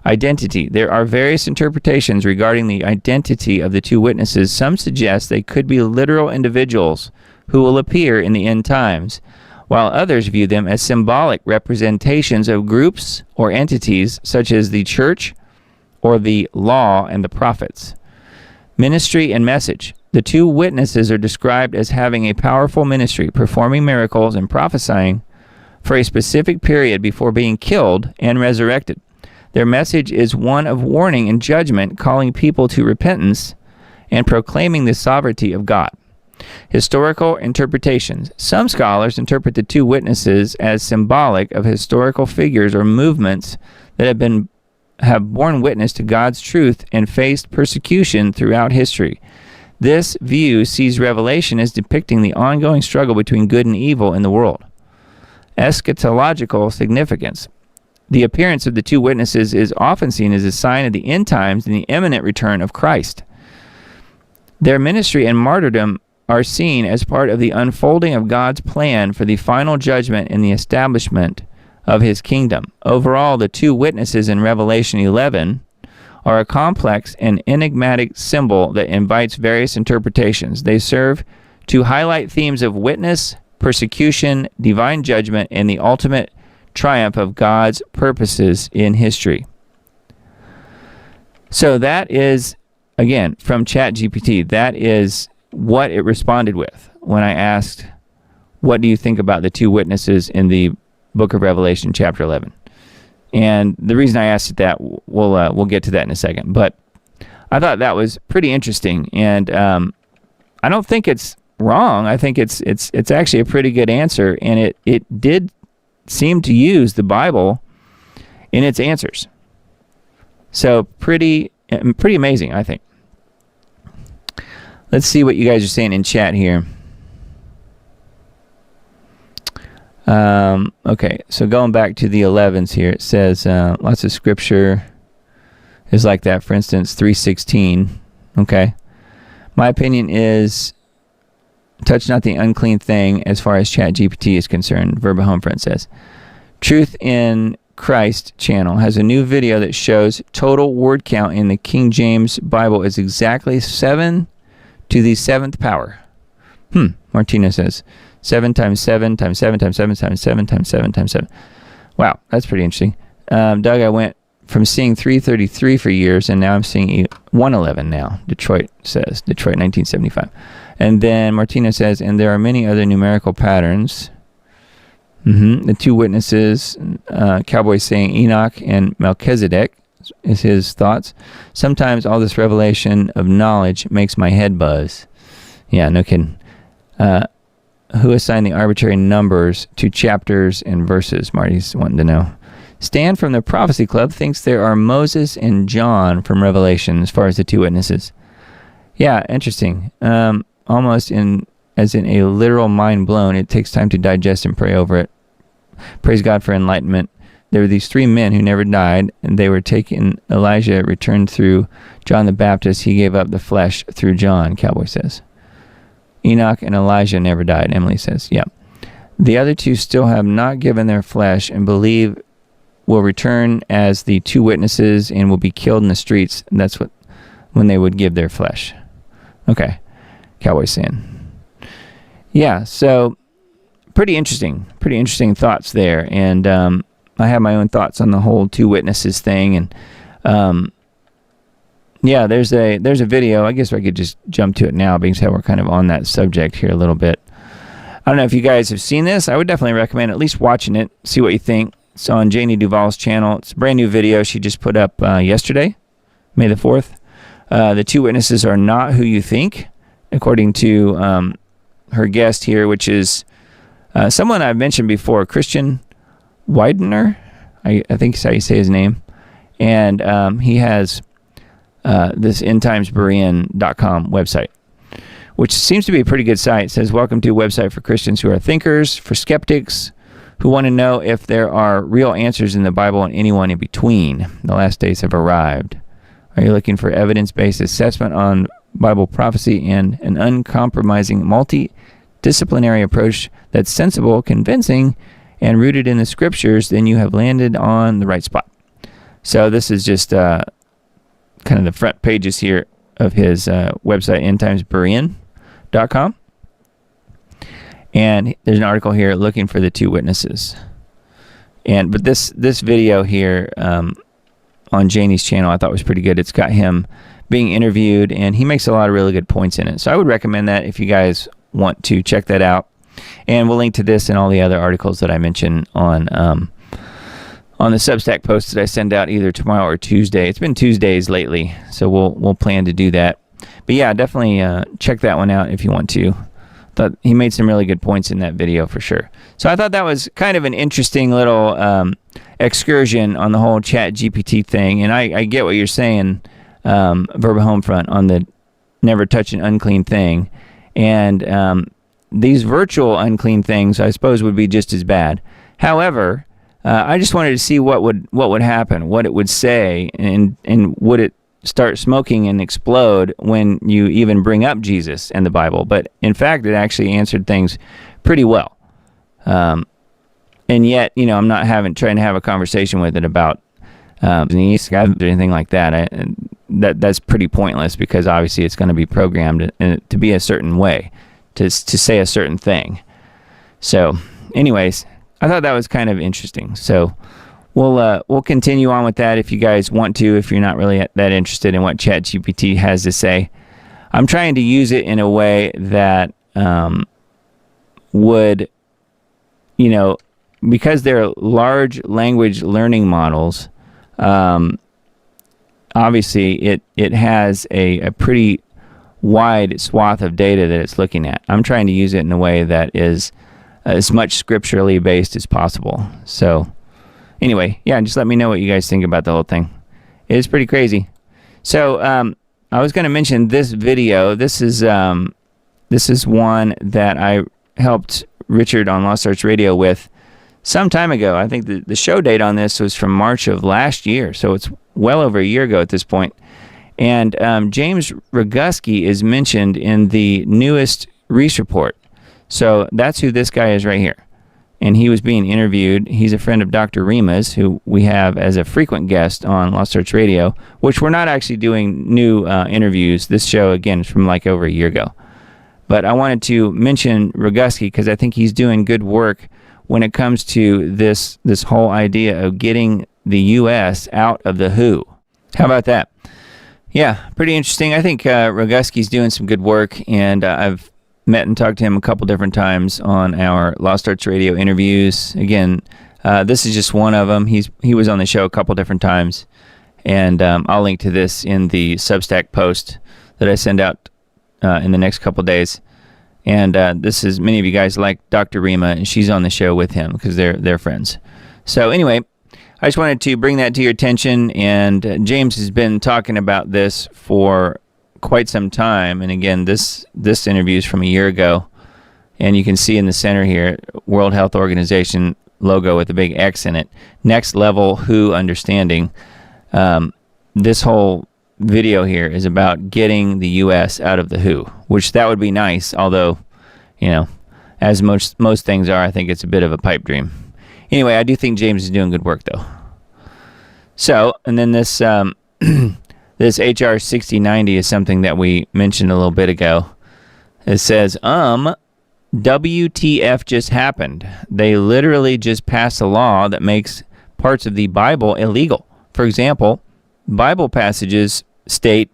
Identity. There are various interpretations regarding the identity of the two witnesses. Some suggest they could be literal individuals who will appear in the end times, while others view them as symbolic representations of groups or entities such as the church or the law and the prophets. Ministry and message. The two witnesses are described as having a powerful ministry, performing miracles and prophesying for a specific period before being killed and resurrected. Their message is one of warning and judgment, calling people to repentance and proclaiming the sovereignty of God. Historical interpretations. Some scholars interpret the two witnesses as symbolic of historical figures or movements that have borne witness to God's truth and faced persecution throughout history. This view sees Revelation as depicting the ongoing struggle between good and evil in the world. Eschatological significance. The appearance of the two witnesses is often seen as a sign of the end times and the imminent return of Christ. Their ministry and martyrdom are seen as part of the unfolding of God's plan for the final judgment and the establishment of his kingdom. Overall, the two witnesses in Revelation 11 are a complex and enigmatic symbol that invites various interpretations. They serve to highlight themes of witness, persecution, divine judgment, and the ultimate triumph of God's purposes in history. So that is, again, from ChatGPT. That is what it responded with when I asked, what do you think about the two witnesses in the book of Revelation, chapter 11? And the reason I asked it that, we'll get to that in a second. But I thought that was pretty interesting, and I don't think it's wrong. I think it's actually a pretty good answer, and it did seem to use the Bible in its answers. So pretty amazing, I think. Let's see what you guys are saying in chat here. Okay, so going back to the 11s here, it says lots of scripture is like that. For instance, 3:16. Okay, my opinion is, touch not the unclean thing as far as ChatGPT is concerned. Verba Homefront says, truth in Christ channel has a new video that shows total word count in the King James Bible is exactly 7 to the 7th power. Martina says 7 times 7 times 7 times 7 times 7 times 7 times 7. Wow, that's pretty interesting. Doug, I went from seeing 333 for years, and now I'm seeing 111 now. Detroit 1975. And then Martina says, and there are many other numerical patterns. The two witnesses, Cowboy saying Enoch and Melchizedek is his thoughts. Sometimes all this revelation of knowledge makes my head buzz. Yeah, no kidding. Who assigned the arbitrary numbers to chapters and verses? Marty's wanting to know. Stan from the Prophecy Club thinks there are Moses and John from Revelation as far as the two witnesses. Yeah, interesting. Almost as in a literal mind blown. It takes time to digest and pray over it. Praise God for enlightenment. There were these three men who never died, and they were taken. Elijah returned through John the Baptist. He gave up the flesh through John, Cowboy says. Enoch and Elijah never died, Emily says. Yeah. The other two still have not given their flesh and believe will return as the two witnesses and will be killed in the streets. And that's when they would give their flesh. Okay. Cowboy saying. Yeah, so pretty interesting thoughts there. And I have my own thoughts on the whole two witnesses thing. And yeah, there's a video. I guess I could just jump to it now because we're kind of on that subject here a little bit. I don't know if you guys have seen this. I would definitely recommend at least watching it, see what you think. It's on Janie Duvall's channel. It's a brand new video she just put up yesterday, May the 4th. The two witnesses are not who you think, according to her guest here, which is someone I've mentioned before, Christian Widener. I think is how you say his name. And he has this endtimesberean.com website, which seems to be a pretty good site. It says, welcome to a website for Christians who are thinkers, for skeptics who want to know if there are real answers in the Bible and anyone in between. The last days have arrived. Are you looking for evidence-based assessment on Bible prophecy and an uncompromising multidisciplinary approach that's sensible, convincing, and rooted in the scriptures? Then you have landed on the right spot. So this is just kind of the front pages here of his website, endtimesberean.com. And there's an article here looking for the two witnesses. But this video here on Janie's channel I thought was pretty good. It's got him being interviewed, and he makes a lot of really good points in it. So I would recommend that if you guys want to check that out. And we'll link to this and all the other articles that I mentioned on the Substack posts that I send out either tomorrow or Tuesday. It's been Tuesdays lately, so we'll plan to do that. But yeah, definitely check that one out if you want to. Thought he made some really good points in that video for sure. So I thought that was kind of an interesting little excursion on the whole Chat GPT thing. And I get what you're saying, Verba Homefront, on the never touch an unclean thing. And these virtual unclean things, I suppose, would be just as bad. However, I just wanted to see what would happen, what it would say, and would it start smoking and explode when you even bring up Jesus and the Bible. But in fact, it actually answered things pretty well. And yet, I'm not trying to have a conversation with it about or anything like that. That's pretty pointless because obviously it's going to be programmed to be a certain way, to say a certain thing. So, anyways, I thought that was kind of interesting. So we'll continue on with that if you guys want to, if you're not really that interested in what ChatGPT has to say. I'm trying to use it in a way that would, because they're large language learning models, obviously it has a pretty wide swath of data that it's looking at. I'm trying to use it in a way that is as much scripturally based as possible. So anyway, yeah, just let me know what you guys think about the whole thing. It is pretty crazy. So I was going to mention this video. This is one that I helped Richard on Lost Arts Radio with some time ago. I think the show date on this was from March of last year, so it's well over a year ago at this point. And James Roguski is mentioned in the newest Reese report. So that's who this guy is right here. and he was being interviewed. He's a friend of Dr. Rima's, who we have as a frequent guest on Lost Arts Radio, which we're not actually doing new interviews. This show, again, is from like over a year ago. But I wanted to mention Roguski because I think he's doing good work when it comes to this whole idea of getting the U.S. out of the WHO. How about that? Yeah, pretty interesting. I think Roguski's doing some good work, and I've met and talked to him a couple different times on our Lost Arts Radio interviews. Again, this is just one of them. He was on the show a couple different times, and I'll link to this in the Substack post that I send out in the next couple days. And this is, many of you guys like Dr. Rima, and she's on the show with him because they're friends. So anyway, I just wanted to bring that to your attention, and James has been talking about this for quite some time. And again, this interview is from a year ago, and you can see in the center here, World Health Organization logo with a big X in it. Next level WHO understanding. This whole video here is about getting the U.S. out of the WHO, which that would be nice, although, as most things are, I think it's a bit of a pipe dream. Anyway, I do think James is doing good work, though. So, and then this this HR 6090 is something that we mentioned a little bit ago. It says, WTF just happened. They literally just passed a law that makes parts of the Bible illegal. For example, Bible passages state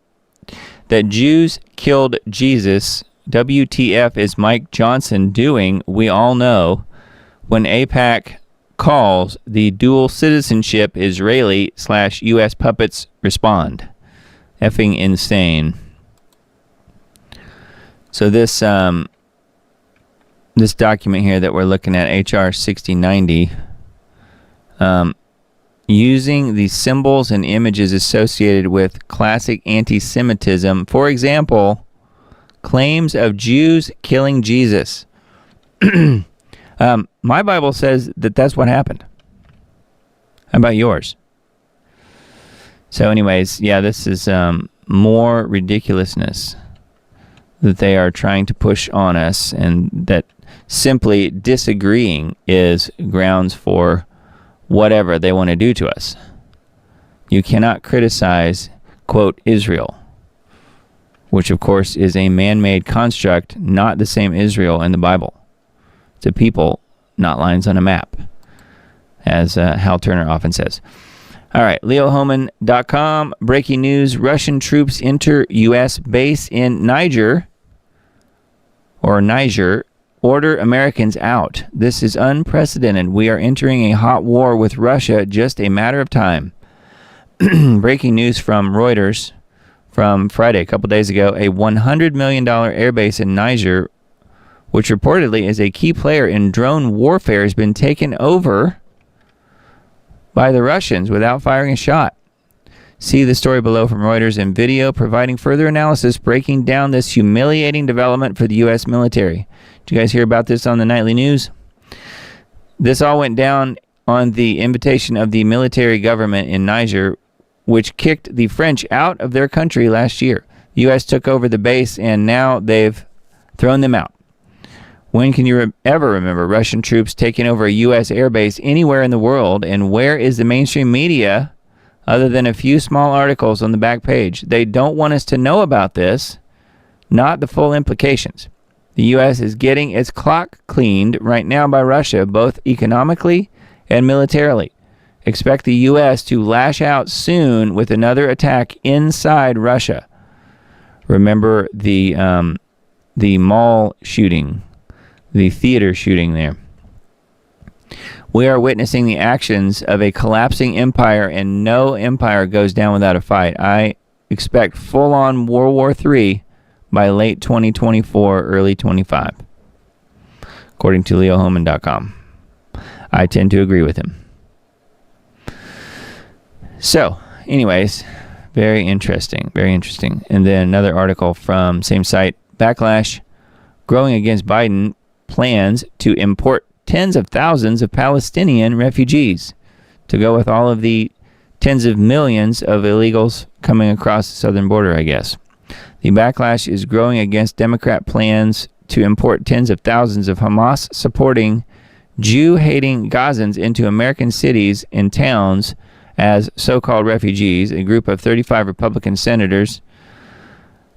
that Jews killed Jesus. WTF is Mike Johnson doing? We all know when AIPAC calls the dual citizenship Israeli/U.S. puppets respond. Effing insane. So this this document here that we're looking at, HR 6090, using the symbols and images associated with classic anti-Semitism. For example, claims of Jews killing Jesus. My Bible says that that's what happened. How about yours? So anyways, yeah, this is more ridiculousness that they are trying to push on us, and that simply disagreeing is grounds for whatever they want to do to us. You cannot criticize, quote, Israel, which of course is a man-made construct, not the same Israel in the Bible. It's a people, not lines on a map, as Hal Turner often says. All right, leohoman.com, breaking news, Russian troops enter U.S. base in Niger, order Americans out. This is unprecedented. We are entering a hot war with Russia, just a matter of time. Breaking news from Reuters from Friday, a couple days ago, a $100 million airbase in Niger, which reportedly is a key player in drone warfare, has been taken over by the Russians without firing a shot. See the story below from Reuters in video, providing further analysis, breaking down this humiliating development for the U.S. military. Did you guys hear about this on the nightly news? This all went down on the invitation of the military government in Niger, which kicked the French out of their country last year. The U.S. took over the base, and now they've thrown them out. When can you ever remember Russian troops taking over a U.S. airbase anywhere in the world? And where is the mainstream media other than a few small articles on the back page? They don't want us to know about this, not the full implications. The U.S. is getting its clock cleaned right now by Russia, both economically and militarily. Expect the U.S. to lash out soon with another attack inside Russia. Remember the mall shooting, the theater shooting there. We are witnessing the actions of a collapsing empire, and no empire goes down without a fight. I expect full-on World War III by late 2024, early 25, according to leohoman.com. I tend to agree with him. So, anyways, very interesting, very interesting. And then another article from same site, Backlash growing against Biden plans to import tens of thousands of Palestinian refugees to go with all of the tens of millions of illegals coming across the southern border, I guess. The backlash is growing against Democrat plans to import tens of thousands of Hamas-supporting Jew-hating Gazans into American cities and towns as so-called refugees. A group of 35 Republican senators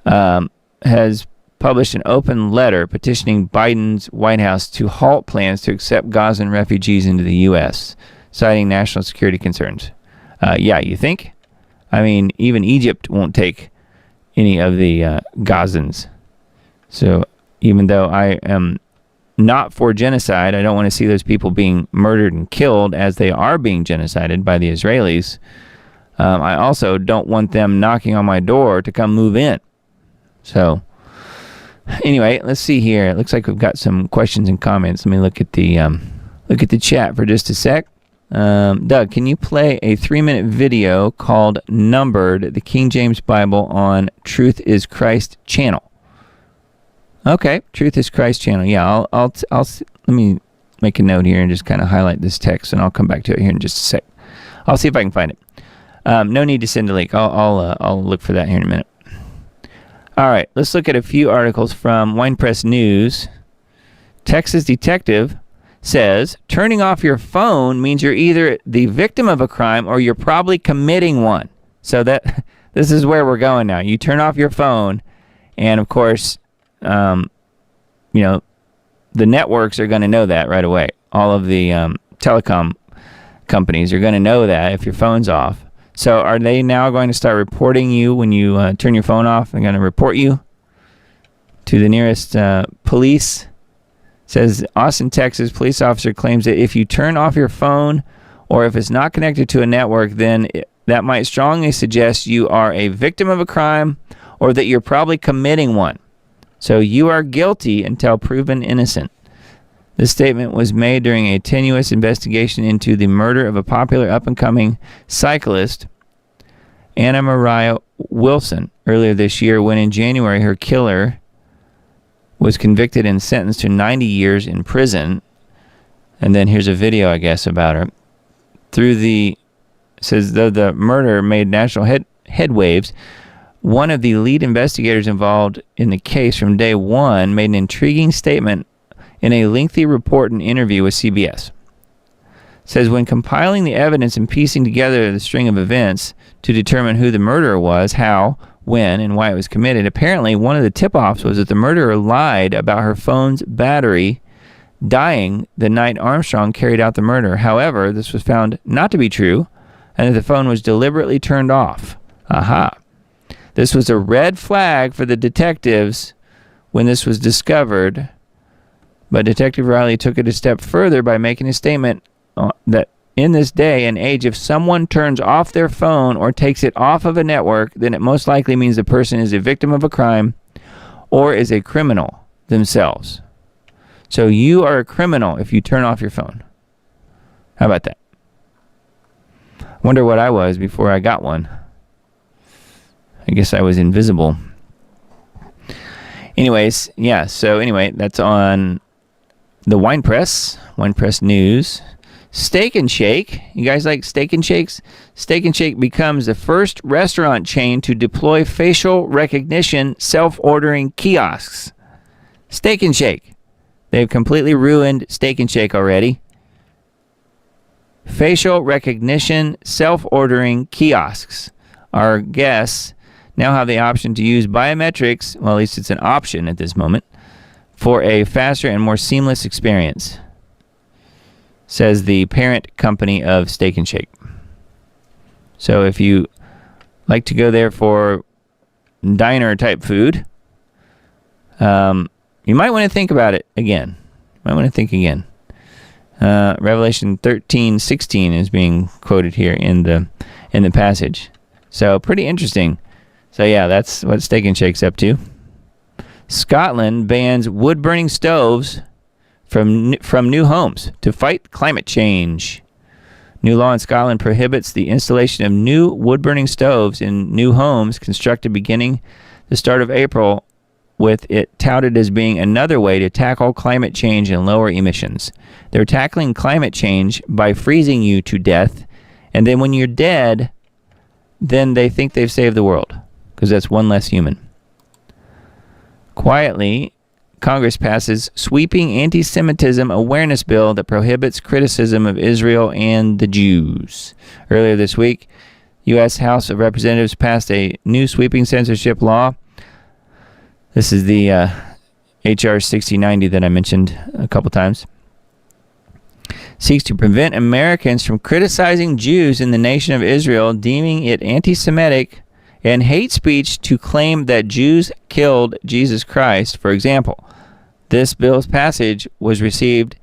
has published an open letter petitioning Biden's White House to halt plans to accept Gazan refugees into the U.S., citing national security concerns. Yeah, you think? I mean, even Egypt won't take any of the Gazans. So even though I am not for genocide, I don't want to see those people being murdered and killed as they are being genocided by the Israelis. I also don't want them knocking on my door to come move in. So anyway, let's see here. It looks like we've got some questions and comments. Let me look at the chat for just a sec. Doug, can you play a 3-minute video called Numbered, the King James Bible on Truth is Christ channel? Okay, Truth is Christ channel. Yeah, I'll let me make a note here and just kind of highlight this text, and I'll come back to it here in just a sec. I'll see if I can find it. No need to send a link. I'll look for that here in a minute. All right, let's look at a few articles from Wine Press News. Texas detective says turning off your phone means you're either the victim of a crime or you're probably committing one. So this is where we're going now. You turn off your phone, and of course, the networks are going to know that right away. All of the telecom companies are going to know that if your phone's off. So are they now going to start reporting you when you turn your phone off? They're going to report you to the nearest police. Says Austin, Texas police officer claims that if you turn off your phone or if it's not connected to a network, then that might strongly suggest you are a victim of a crime or that you're probably committing one. So you are guilty until proven innocent. This statement was made during a tenuous investigation into the murder of a popular up-and-coming cyclist, Anna Mariah Wilson, earlier this year, when in January her killer was convicted and sentenced to 90 years in prison. And then here's a video, I guess, about her. Says, though the murder made national headwaves, one of the lead investigators involved in the case from day one made an intriguing statement in a lengthy report and interview with CBS. Says, when compiling the evidence and piecing together the string of events to determine who the murderer was, how, when, and why it was committed, apparently one of the tip-offs was that the murderer lied about her phone's battery dying the night Armstrong carried out the murder. However, this was found not to be true, and that the phone was deliberately turned off. Aha. This was a red flag for the detectives when this was discovered, but Detective Riley took it a step further by making a statement that in this day and age, if someone turns off their phone or takes it off of a network, then it most likely means the person is a victim of a crime or is a criminal themselves. So you are a criminal if you turn off your phone. How about that? Wonder what I was before I got one. I guess I was invisible. Anyways, yeah, so anyway, that's on the Wine Press News. Steak and Shake. You guys like Steak and Shakes? Steak and Shake becomes the first restaurant chain to deploy facial recognition self-ordering kiosks. Steak and Shake. They've completely ruined Steak and Shake already. Facial recognition self-ordering kiosks. Our guests now have the option to use biometrics, well, at least it's an option at this moment, for a faster and more seamless experience, says the parent company of Steak and Shake. So if you like to go there for diner type food, you might want to think about it again. Revelation 13:16 is being quoted here in the passage. So pretty interesting. So yeah, that's what Steak and Shake's up to. Scotland bans wood-burning stoves from new homes to fight climate change. New law in Scotland prohibits the installation of new wood-burning stoves in new homes constructed beginning the start of April, with it touted as being another way to tackle climate change and lower emissions. They're tackling climate change by freezing you to death, and then when you're dead, then they think they've saved the world, because that's one less human. Quietly, Congress passes sweeping anti-Semitism awareness bill that prohibits criticism of Israel and the Jews. Earlier this week, U.S. House of Representatives passed a new sweeping censorship law. This is the H.R. 6090 that I mentioned a couple times. Seeks to prevent Americans from criticizing Jews in the nation of Israel, deeming it anti-Semitic and hate speech to claim that Jews killed Jesus Christ. For example, this bill's passage has received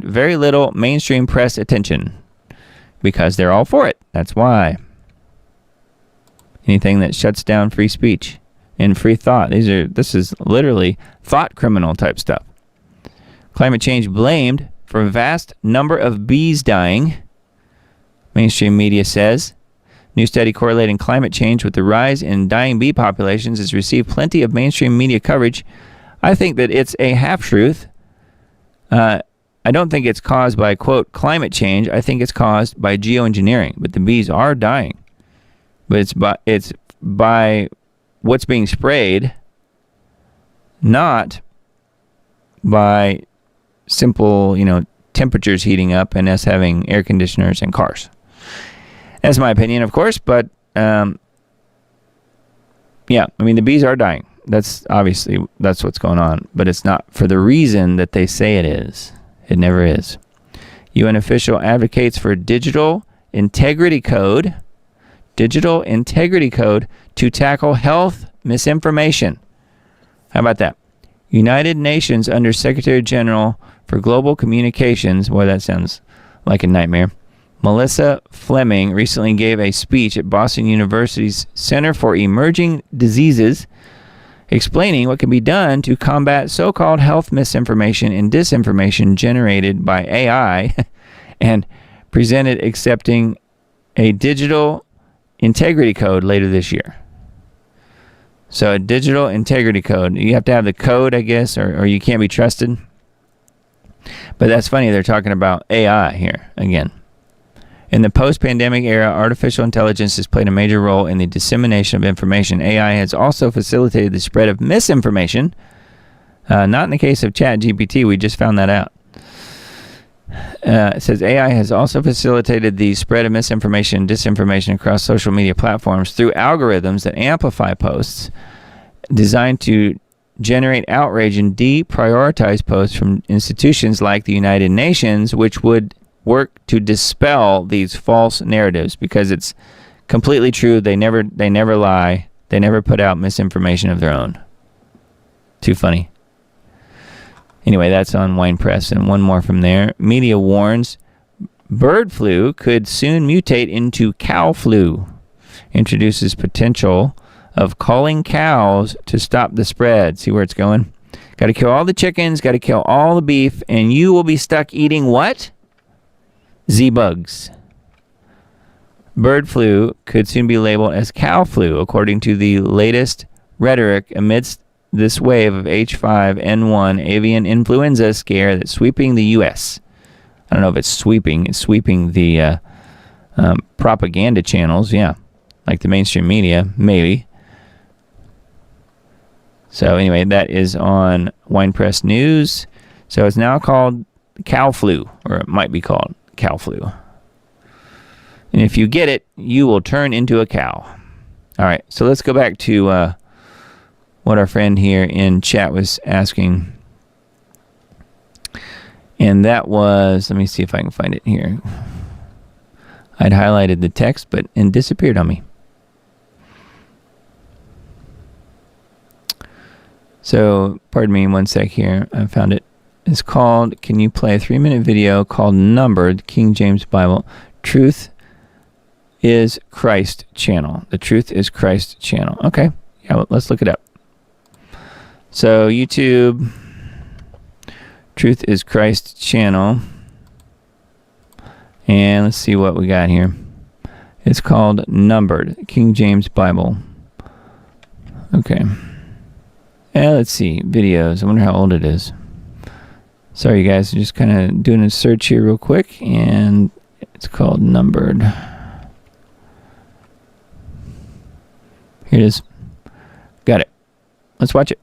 very little mainstream press attention because they're all for it. That's why. Anything that shuts down free speech and free thought. This is literally thought criminal type stuff. Climate change blamed for a vast number of bees dying, mainstream media says. New study correlating climate change with the rise in dying bee populations has received plenty of mainstream media coverage. I think that it's a half-truth. I don't think it's caused by, quote, climate change. I think it's caused by geoengineering. But the bees are dying. But it's by what's being sprayed, not by simple, temperatures heating up and us having air conditioners and cars. That's my opinion, of course, but the bees are dying. That's what's going on, but it's not for the reason that they say it is. It never is. UN official advocates for digital integrity code to tackle health misinformation. How about that? United Nations Under Secretary General for Global Communications, boy, that sounds like a nightmare, Melissa Fleming recently gave a speech at Boston University's Center for Emerging Diseases, explaining what can be done to combat so-called health misinformation and disinformation generated by AI, and presented accepting a digital integrity code later this year. So a digital integrity code. You have to have the code, I guess, or you can't be trusted. But that's funny. They're talking about AI here again. In the post-pandemic era, artificial intelligence has played a major role in the dissemination of information. AI has also facilitated the spread of misinformation. Not in the case of ChatGPT. We just found that out. It says AI has also facilitated the spread of misinformation and disinformation across social media platforms through algorithms that amplify posts designed to generate outrage and deprioritize posts from institutions like the United Nations, which would work to dispel these false narratives, because it's completely true. They never lie. They never put out misinformation of their own. Too funny. Anyway, that's on Wine Press. And one more from there. Media warns bird flu could soon mutate into cow flu. Introduces potential of culling cows to stop the spread. See where it's going? Got to kill all the chickens, got to kill all the beef, and you will be stuck eating what? Z-bugs. Bird flu could soon be labeled as cow flu, according to the latest rhetoric amidst this wave of H5N1 avian influenza scare that's sweeping the U.S. I don't know if it's sweeping. It's sweeping the propaganda channels, yeah, like the mainstream media, maybe. So anyway, that is on Wine Press News. So it's now called cow flu, or it might be called cow flu. And if you get it, you will turn into a cow. All right, so let's go back to what our friend here in chat was asking. And that was, let me see if I can find it here. I'd highlighted the text, but it disappeared on me. So, pardon me 1 sec here. I found it. It's called, can you play a 3-minute video called Numbered, King James Bible, Truth is Christ channel. The Truth is Christ channel. Okay. Yeah, well, let's look it up. So, YouTube, Truth is Christ channel. And let's see what we got here. It's called Numbered, King James Bible. Okay. Let's see, videos. I wonder how old it is. Sorry, you guys. I'm just kind of doing a search here real quick, and it's called Numbered. Here it is. Got it. Let's watch it.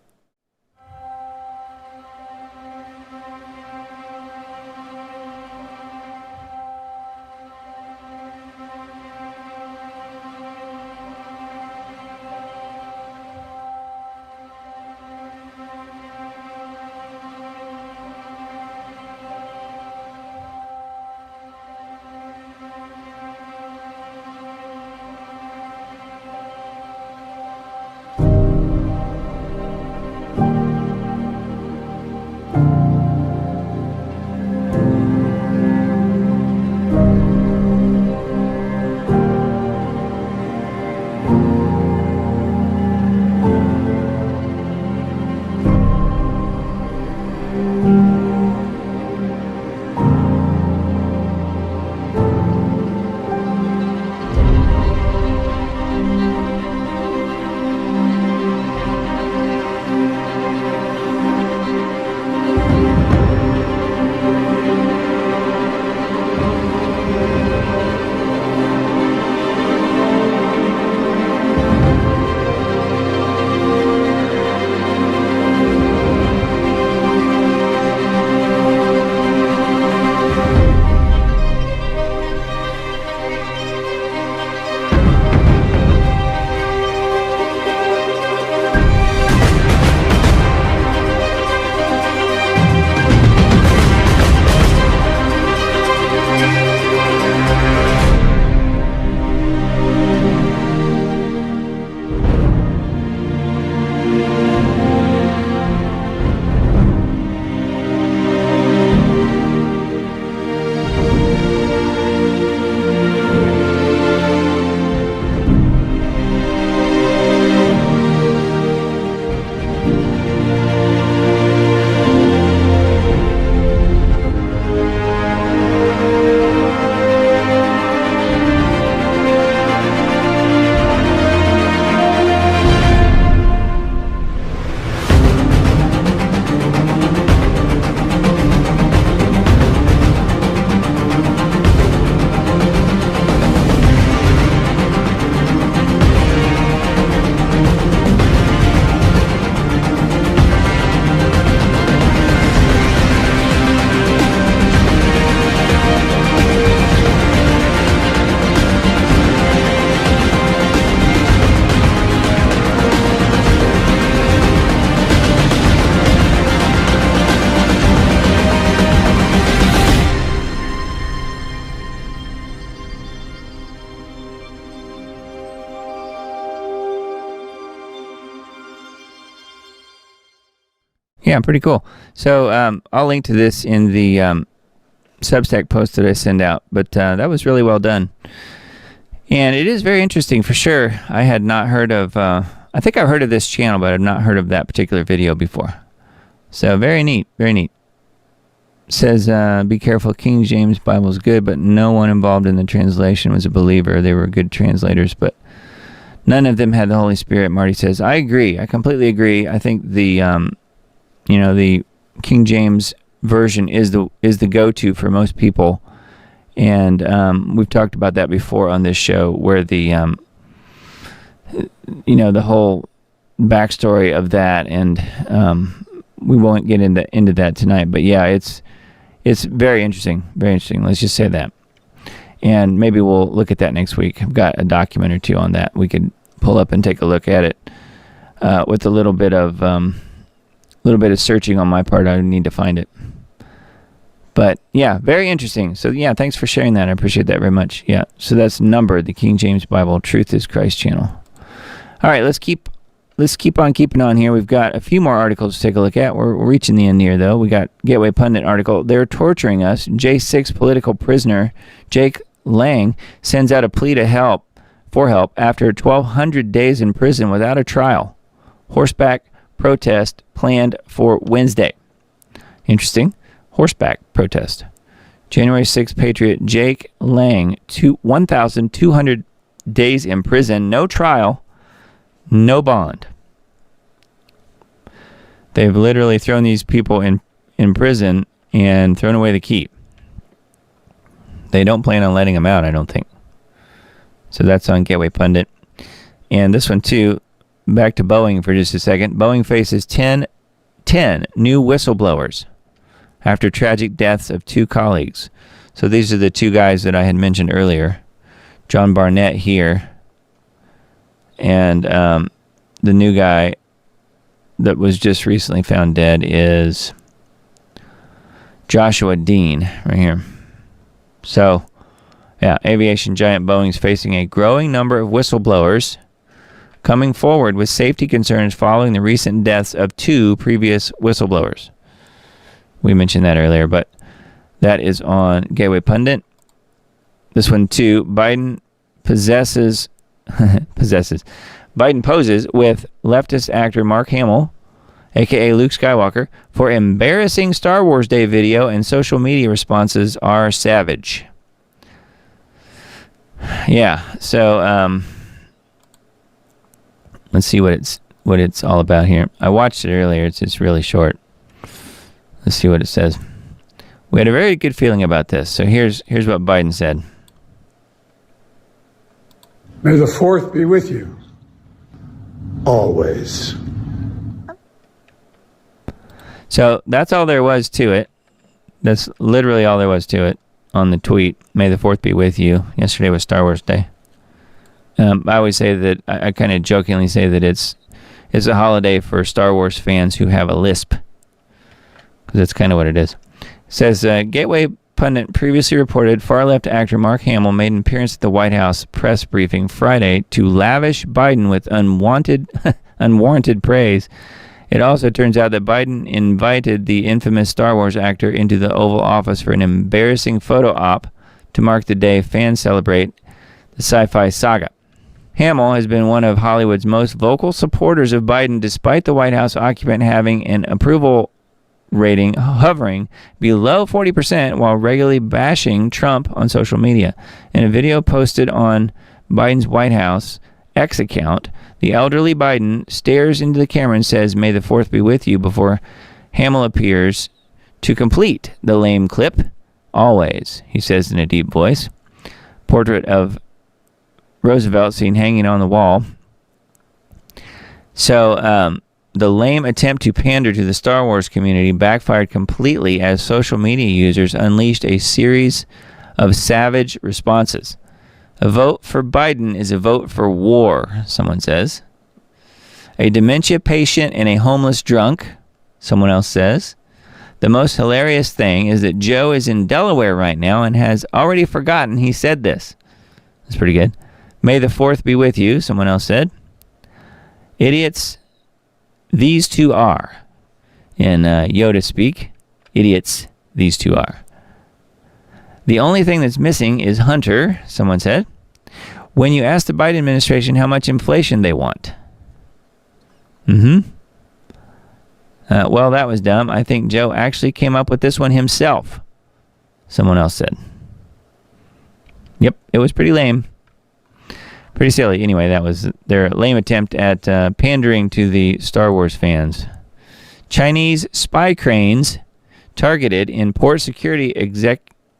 Yeah, pretty cool. So I'll link to this in the Substack post that I send out. But that was really well done. And it is very interesting for sure. I had not heard of, I think I've heard of this channel, but I've not heard of that particular video before. So very neat, very neat. Says, be careful, King James Bible is good, but no one involved in the translation was a believer. They were good translators, but none of them had the Holy Spirit. Marty says, I agree. I completely agree. I think the, the King James version is the go-to for most people. And we've talked about that before on this show, where the, the whole backstory of that, and we won't get into that tonight. But yeah, it's very interesting, very interesting. Let's just say that. And maybe we'll look at that next week. I've got a document or two on that. We could pull up and take a look at it with a little bit of searching on my part. I need to find it. But yeah, very interesting. So yeah, thanks for sharing that. I appreciate that very much. Yeah, so that's Numbered, the King James Bible Truth is Christ channel. All right, let's keep on keeping on here. We've got a few more articles to take a look at. We're reaching the end here, though. We got Gateway Pundit article. They're torturing us. J6 political prisoner Jake Lang sends out a plea for help after 1,200 days in prison without a trial. Horseback protest planned for Wednesday. Interesting. Horseback protest. January 6th patriot Jake Lang, 1,200 days in prison, no trial, no bond. They've literally thrown these people in prison and thrown away the key. They don't plan on letting them out, I don't think. So that's on Gateway Pundit. And this one too, back to Boeing for just a second. Boeing faces 10 new whistleblowers after tragic deaths of 2 colleagues. So these are the 2 guys that I had mentioned earlier. John Barnett here. And the new guy that was just recently found dead is Joshua Dean right here. So, yeah, aviation giant Boeing's facing a growing number of whistleblowers coming forward with safety concerns following the recent deaths of 2 previous whistleblowers. We mentioned that earlier, but that is on Gateway Pundit. This one too, Biden poses with leftist actor Mark Hamill, aka Luke Skywalker, for embarrassing Star Wars Day video, and social media responses are savage. Yeah, so let's see what it's all about here. I watched it earlier. It's really short. Let's see what it says. We had a very good feeling about this. So here's what Biden said. May the 4th be with you. Always. So that's all there was to it. That's literally all there was to it on the tweet. May the 4th be with you. Yesterday was Star Wars Day. I always say that, I kind of jokingly say that it's a holiday for Star Wars fans who have a lisp. Because that's kind of what it is. It says, Gateway Pundit previously reported far-left actor Mark Hamill made an appearance at the White House press briefing Friday to lavish Biden with unwarranted praise. It also turns out that Biden invited the infamous Star Wars actor into the Oval Office for an embarrassing photo op to mark the day fans celebrate the sci-fi saga. Hamill has been one of Hollywood's most vocal supporters of Biden, despite the White House occupant having an approval rating hovering below 40% while regularly bashing Trump on social media. In a video posted on Biden's White House X account, the elderly Biden stares into the camera and says, "May the 4th be with you," before Hamill appears to complete the lame clip. "Always," he says in a deep voice. Portrait of Roosevelt seen hanging on the wall. So, the lame attempt to pander to the Star Wars community backfired completely as social media users unleashed a series of savage responses. A vote for Biden is a vote for war, someone says. A dementia patient and a homeless drunk, someone else says. The most hilarious thing is that Joe is in Delaware right now and has already forgotten he said this. That's pretty good. May the 4th be with you, someone else said. Idiots these 2 are. in Yoda speak. Idiots, these two are. The only thing that's missing is Hunter, someone said, when you ask the Biden administration how much inflation they want. Well, that was dumb. I think Joe actually came up with this one himself, someone else said. Yep, it was pretty lame. Pretty silly. Anyway, that was their lame attempt at pandering to the Star Wars fans. Chinese spy cranes targeted in port security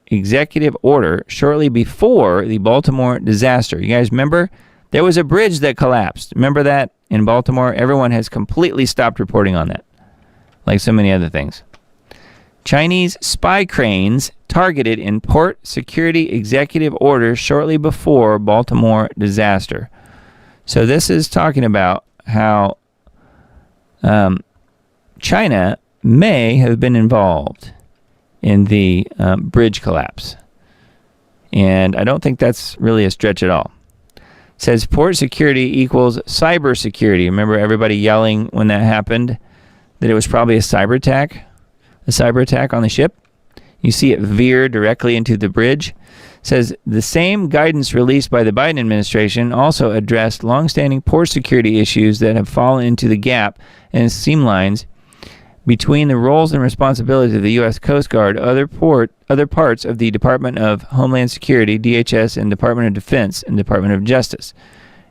executive order shortly before the Baltimore disaster. You guys remember? There was a bridge that collapsed. Remember that in Baltimore? Everyone has completely stopped reporting on that, like so many other things. Chinese spy cranes targeted in port security executive order shortly before Baltimore disaster. So this is talking about how China may have been involved in the bridge collapse. And I don't think that's really a stretch at all. It says port security equals cyber security. Remember everybody yelling when that happened that it was probably a cyber attack on the ship? You see it veer directly into the bridge. It says the same guidance released by the Biden administration also addressed longstanding port security issues that have fallen into the gap and seam lines between the roles and responsibilities of the U.S. Coast Guard, other parts of the Department of Homeland Security, DHS, and Department of Defense and Department of Justice.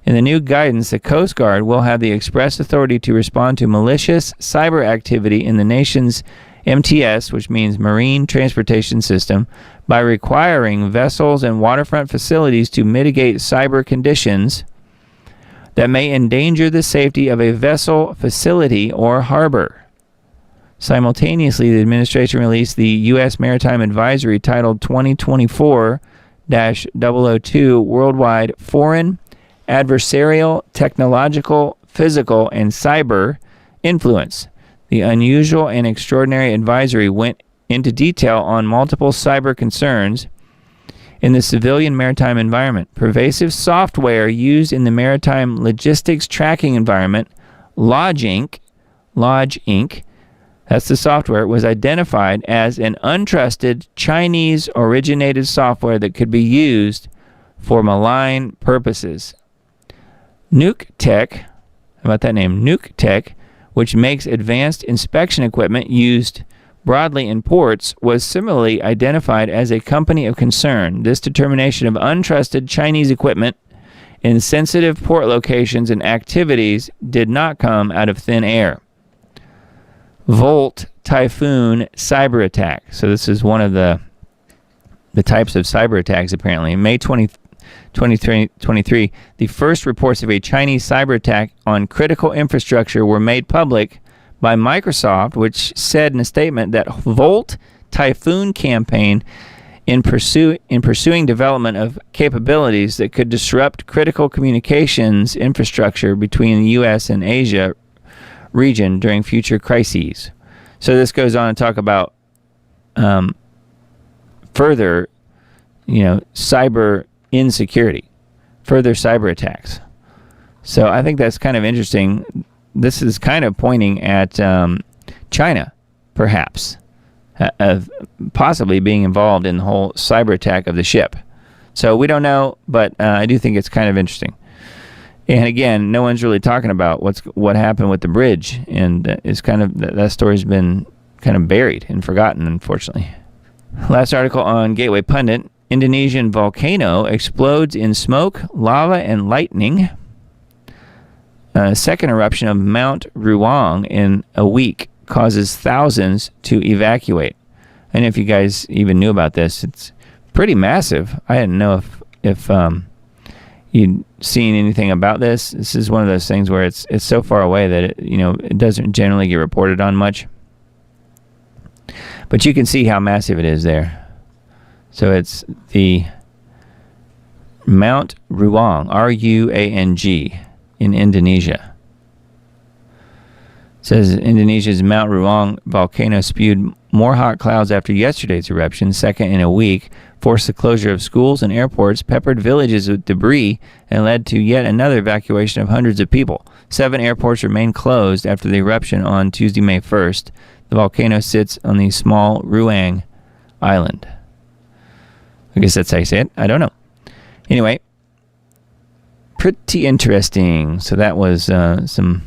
In the new guidance, the Coast Guard will have the express authority to respond to malicious cyber activity in the nation's MTS, which means Marine Transportation System, by requiring vessels and waterfront facilities to mitigate cyber conditions that may endanger the safety of a vessel, facility, or harbor. Simultaneously, the administration released the U.S. Maritime Advisory titled 2024-002 Worldwide Foreign, Adversarial, Technological, Physical, and Cyber Influence. The unusual and extraordinary advisory went into detail on multiple cyber concerns in the civilian maritime environment. Pervasive software used in the maritime logistics tracking environment, Lodge Inc., that's the software, was identified as an untrusted Chinese-originated software that could be used for malign purposes. Nuke Tech, how about that name? Nuke Tech, which makes advanced inspection equipment used broadly in ports, was similarly identified as a company of concern. This determination of untrusted Chinese equipment in sensitive port locations and activities did not come out of thin air. Volt Typhoon cyber attack. So this is one of the types of cyber attacks apparently. In May 2023, the first reports of a Chinese cyber attack on critical infrastructure were made public by Microsoft, which said in a statement that Volt Typhoon campaign in pursuing development of capabilities that could disrupt critical communications infrastructure between the U.S. and Asia region during future crises. So this goes on to talk about further, cyber insecurity, further cyber attacks. So I think that's kind of interesting. This is kind of pointing at China, perhaps, of possibly being involved in the whole cyber attack of the ship. So we don't know, but I do think it's kind of interesting. And again, no one's really talking about what happened with the bridge, and it's kind of that story's been kind of buried and forgotten, unfortunately. Last article on Gateway Pundit: Indonesian volcano explodes in smoke, lava, and lightning. Second eruption of Mount Ruang in a week causes thousands to evacuate. I don't know if you guys even knew about this. It's pretty massive. I didn't know if you'd seen anything about this. This is one of those things where it's so far away that it doesn't generally get reported on much. But you can see how massive it is there. So it's the Mount Ruang, Ruang, in Indonesia. It says Indonesia's Mount Ruang volcano spewed more hot clouds after yesterday's eruption, second in a week, forced the closure of schools and airports, peppered villages with debris, and led to yet another evacuation of hundreds of people. 7 airports remain closed after the eruption on Tuesday, May 1st. The volcano sits on the small Ruang Island. I guess that's how you say it. I don't know. Anyway, pretty interesting. So that was some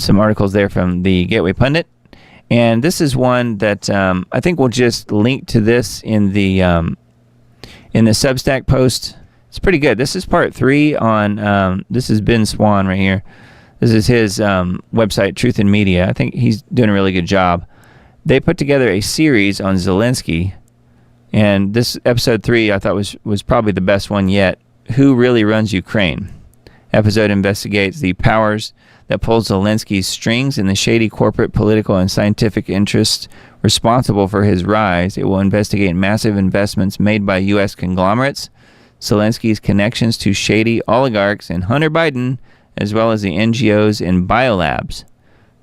articles there from the Gateway Pundit. And this is one that I think we'll just link to this in the Substack post. It's pretty good. This is part 3 on, this is Ben Swan right here. This is his website, Truth in Media. I think he's doing a really good job. They put together a series on Zelensky, and this episode 3 I thought was probably the best one yet. Who really runs Ukraine? Episode investigates the powers that pull Zelensky's strings and the shady corporate, political, and scientific interests responsible for his rise. It will investigate massive investments made by U.S. conglomerates, Zelensky's connections to shady oligarchs, and Hunter Biden, as well as the NGOs and biolabs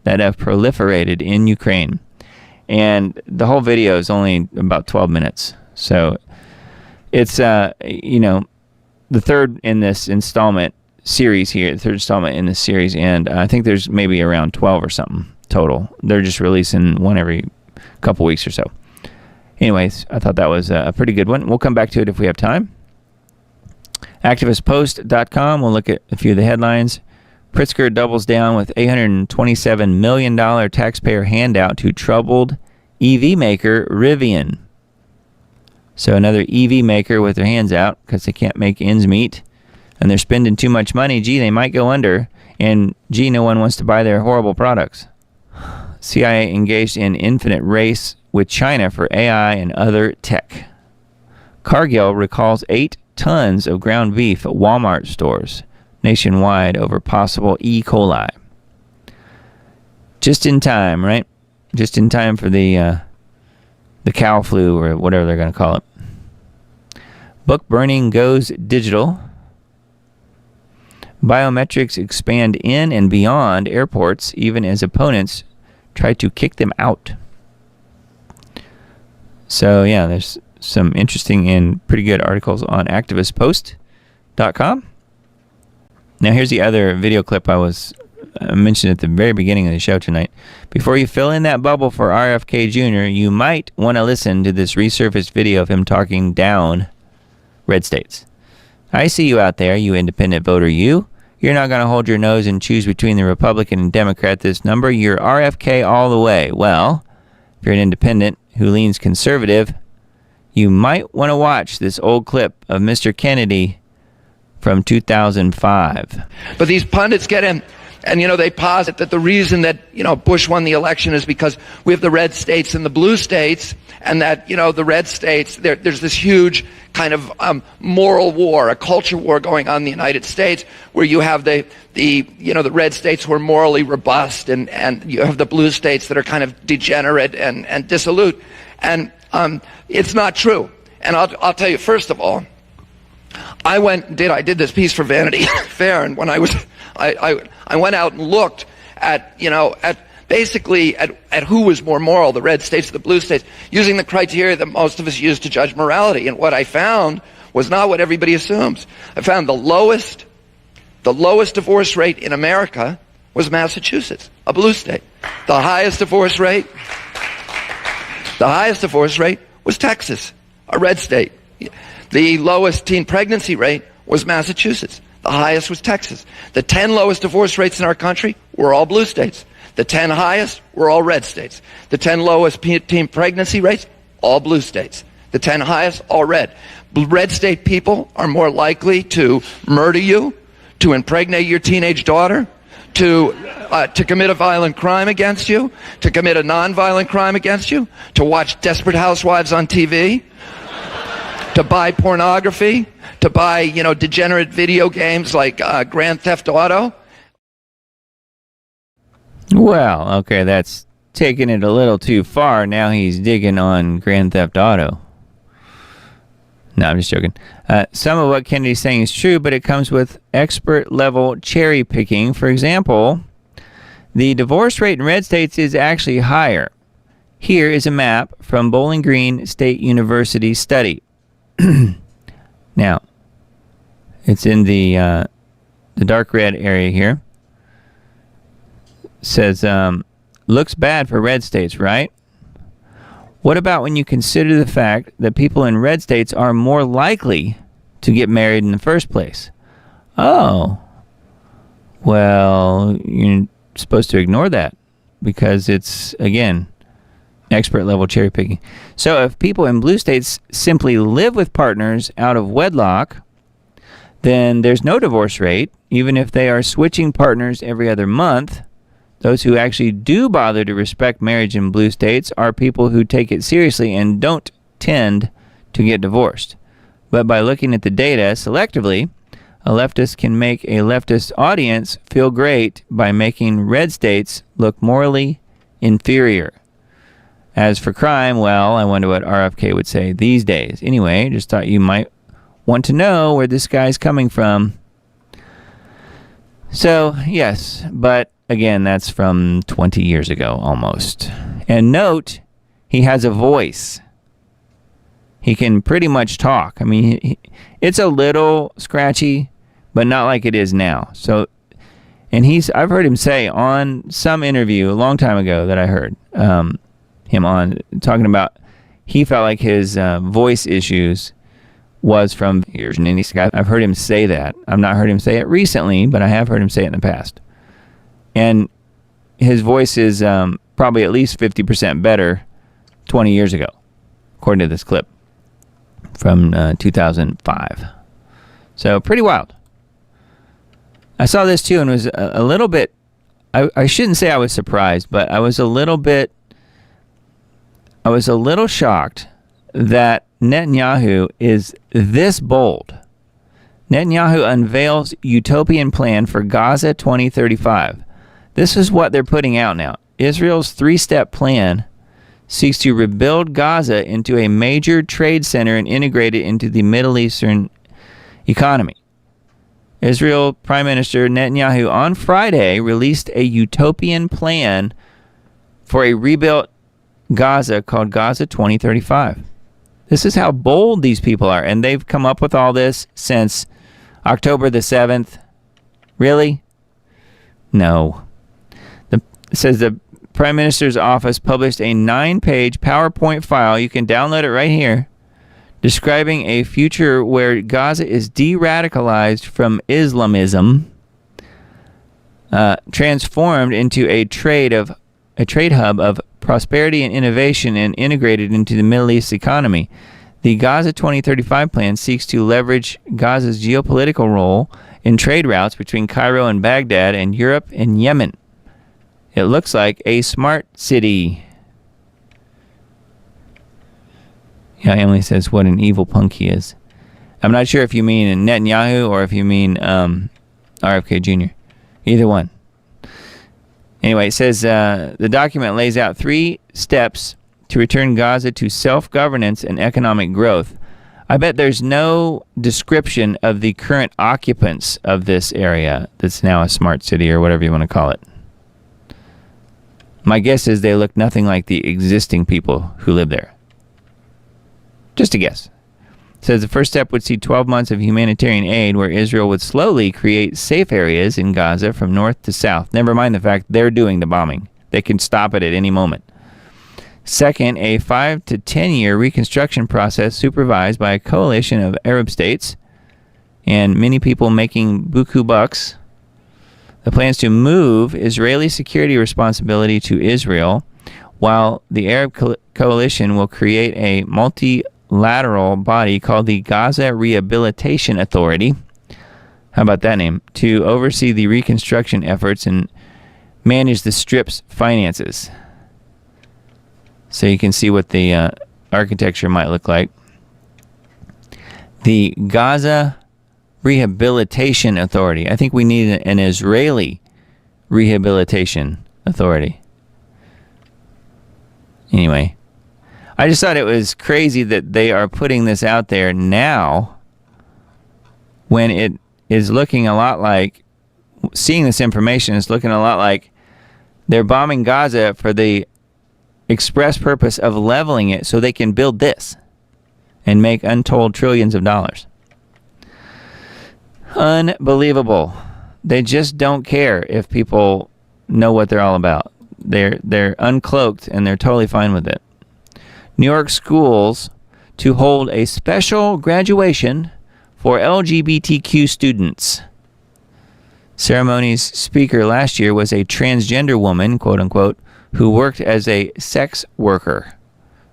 that have proliferated in Ukraine. And the whole video is only about 12 minutes. So it's, the third in this installment series here, the third installment in this series, and I think there's maybe around 12 or something total. They're just releasing one every couple weeks or so. Anyways, I thought that was a pretty good one. We'll come back to it if we have time. ActivistPost.com, we'll look at a few of the headlines. Pritzker doubles down with $827 million taxpayer handout to troubled EV maker Rivian. So another EV maker with their hands out because they can't make ends meet. And they're spending too much money. Gee, they might go under. And gee, no one wants to buy their horrible products. CIA engaged in infinite race with China for AI and other tech. Cargill recalls 8 tons of ground beef at Walmart stores nationwide over possible E. coli. Just in time, right? Just in time for the cow flu or whatever they're going to call it. Book burning goes digital. Biometrics expand in and beyond airports, even as opponents try to kick them out. So, yeah, there's some interesting and pretty good articles on activistpost.com. Now, here's the other video clip I mentioned at the very beginning of the show tonight. Before you fill in that bubble for RFK Jr., you might want to listen to this resurfaced video of him talking down red states. I see you out there, you independent voter, you. You're not going to hold your nose and choose between the Republican and Democrat this number. You're RFK all the way. Well, if you're an independent who leans conservative, you might want to watch this old clip of Mr. Kennedy from 2005. But these pundits get in, and, they posit that the reason that, Bush won the election is because we have the red states and the blue states, and that, the red states, there's this huge kind of moral war, a culture war going on in the United States, where you have the red states who are morally robust, and you have the blue states that are kind of degenerate and dissolute. And it's not true. And I'll tell you, first of all, I did this piece for Vanity Fair, and when I went out and looked at basically who was more moral, the red states or the blue states, using the criteria that most of us use to judge morality. And what I found was not what everybody assumes. I found the lowest divorce rate in America was Massachusetts, a blue state. The highest divorce rate was Texas, a red state. The lowest teen pregnancy rate was Massachusetts. The highest was Texas. The 10 lowest divorce rates in our country were all blue states. The 10 highest were all red states. The 10 lowest teen pregnancy rates, all blue states. The 10 highest, all red. Red state people are more likely to murder you, to impregnate your teenage daughter, to commit a violent crime against you, to commit a non-violent crime against you, to watch Desperate Housewives on TV, to buy pornography, to buy, degenerate video games like Grand Theft Auto. Well, okay, that's taking it a little too far. Now he's digging on Grand Theft Auto. No, I'm just joking. Some of what Kennedy's saying is true, but it comes with expert-level cherry picking. For example, the divorce rate in red states is actually higher. Here is a map from Bowling Green State University study. Now, it's in the the dark red area here, says, looks bad for red states, right? What about when you consider the fact that people in red states are more likely to get married in the first place? Oh, well, you're supposed to ignore that because it's, again, expert level cherry picking. So if people in blue states simply live with partners out of wedlock, then there's no divorce rate, even if they are switching partners every other month. Those who actually do bother to respect marriage in blue states are people who take it seriously and don't tend to get divorced. But by looking at the data selectively, a leftist can make a leftist audience feel great by making red states look morally inferior. As for crime, well, I wonder what RFK would say these days. Anyway, just thought you might want to know where this guy's coming from. So, yes, but again, that's from 20 years ago almost. And note, he has a voice. He can pretty much talk. I mean, it's a little scratchy, but not like it is now. So, and I've heard him say on some interview a long time ago that I heard him on, talking about he felt like his voice issues was from years. And I've heard him say that. I've not heard him say it recently, but I have heard him say it in the past. And his voice is probably at least 50% better 20 years ago, according to this clip from 2005. So pretty wild. I saw this too and was a little bit, I shouldn't say I was surprised, but I was a little shocked that Netanyahu is this bold. Netanyahu unveils Utopian plan for Gaza 2035. This is what they're putting out now. Israel's three-step plan seeks to rebuild Gaza into a major trade center and integrate it into the Middle Eastern economy. Israel Prime Minister Netanyahu on Friday released a utopian plan for a rebuilt Gaza called Gaza 2035. This is how bold these people are, and they've come up with all this since October the 7th. Really? No. It says the Prime Minister's office published a 9-page PowerPoint file, you can download it right here, describing a future where Gaza is de-radicalized from Islamism, transformed into a trade hub of prosperity and innovation, and integrated into the Middle East economy. The Gaza 2035 plan seeks to leverage Gaza's geopolitical role in trade routes between Cairo and Baghdad and Europe and Yemen. It looks like a smart city. Yeah, Emily says, what an evil punk he is. I'm not sure if you mean Netanyahu or if you mean RFK Jr. Either one. Anyway, it says the document lays out 3 steps to return Gaza to self-governance and economic growth. I bet there's no description of the current occupants of this area that's now a smart city or whatever you want to call it. My guess is they look nothing like the existing people who live there. Just a guess. It says the first step would see 12 months of humanitarian aid where Israel would slowly create safe areas in Gaza from north to south. Never mind the fact they're doing the bombing. They can stop it at any moment. Second, a 5 to 10 year reconstruction process supervised by a coalition of Arab states and many people making buku bucks. The plans to move Israeli security responsibility to Israel, while the Arab coalition will create a multilateral body called the Gaza Rehabilitation Authority. How about that name? To oversee the reconstruction efforts and manage the Strip's finances. So you can see what the architecture might look like. The Gaza Rehabilitation Authority. I think we need an Israeli Rehabilitation Authority. Anyway, I just thought it was crazy that they are putting this out there now when it is looking a lot like, seeing this information is looking a lot like they're bombing Gaza for the express purpose of leveling it so they can build this and make untold trillions of dollars. Unbelievable. They just don't care if people know what they're all about. They're uncloaked and they're totally fine with it. New York schools to hold a special graduation for LGBTQ students. Ceremony's speaker last year was a transgender woman, quote unquote, who worked as a sex worker.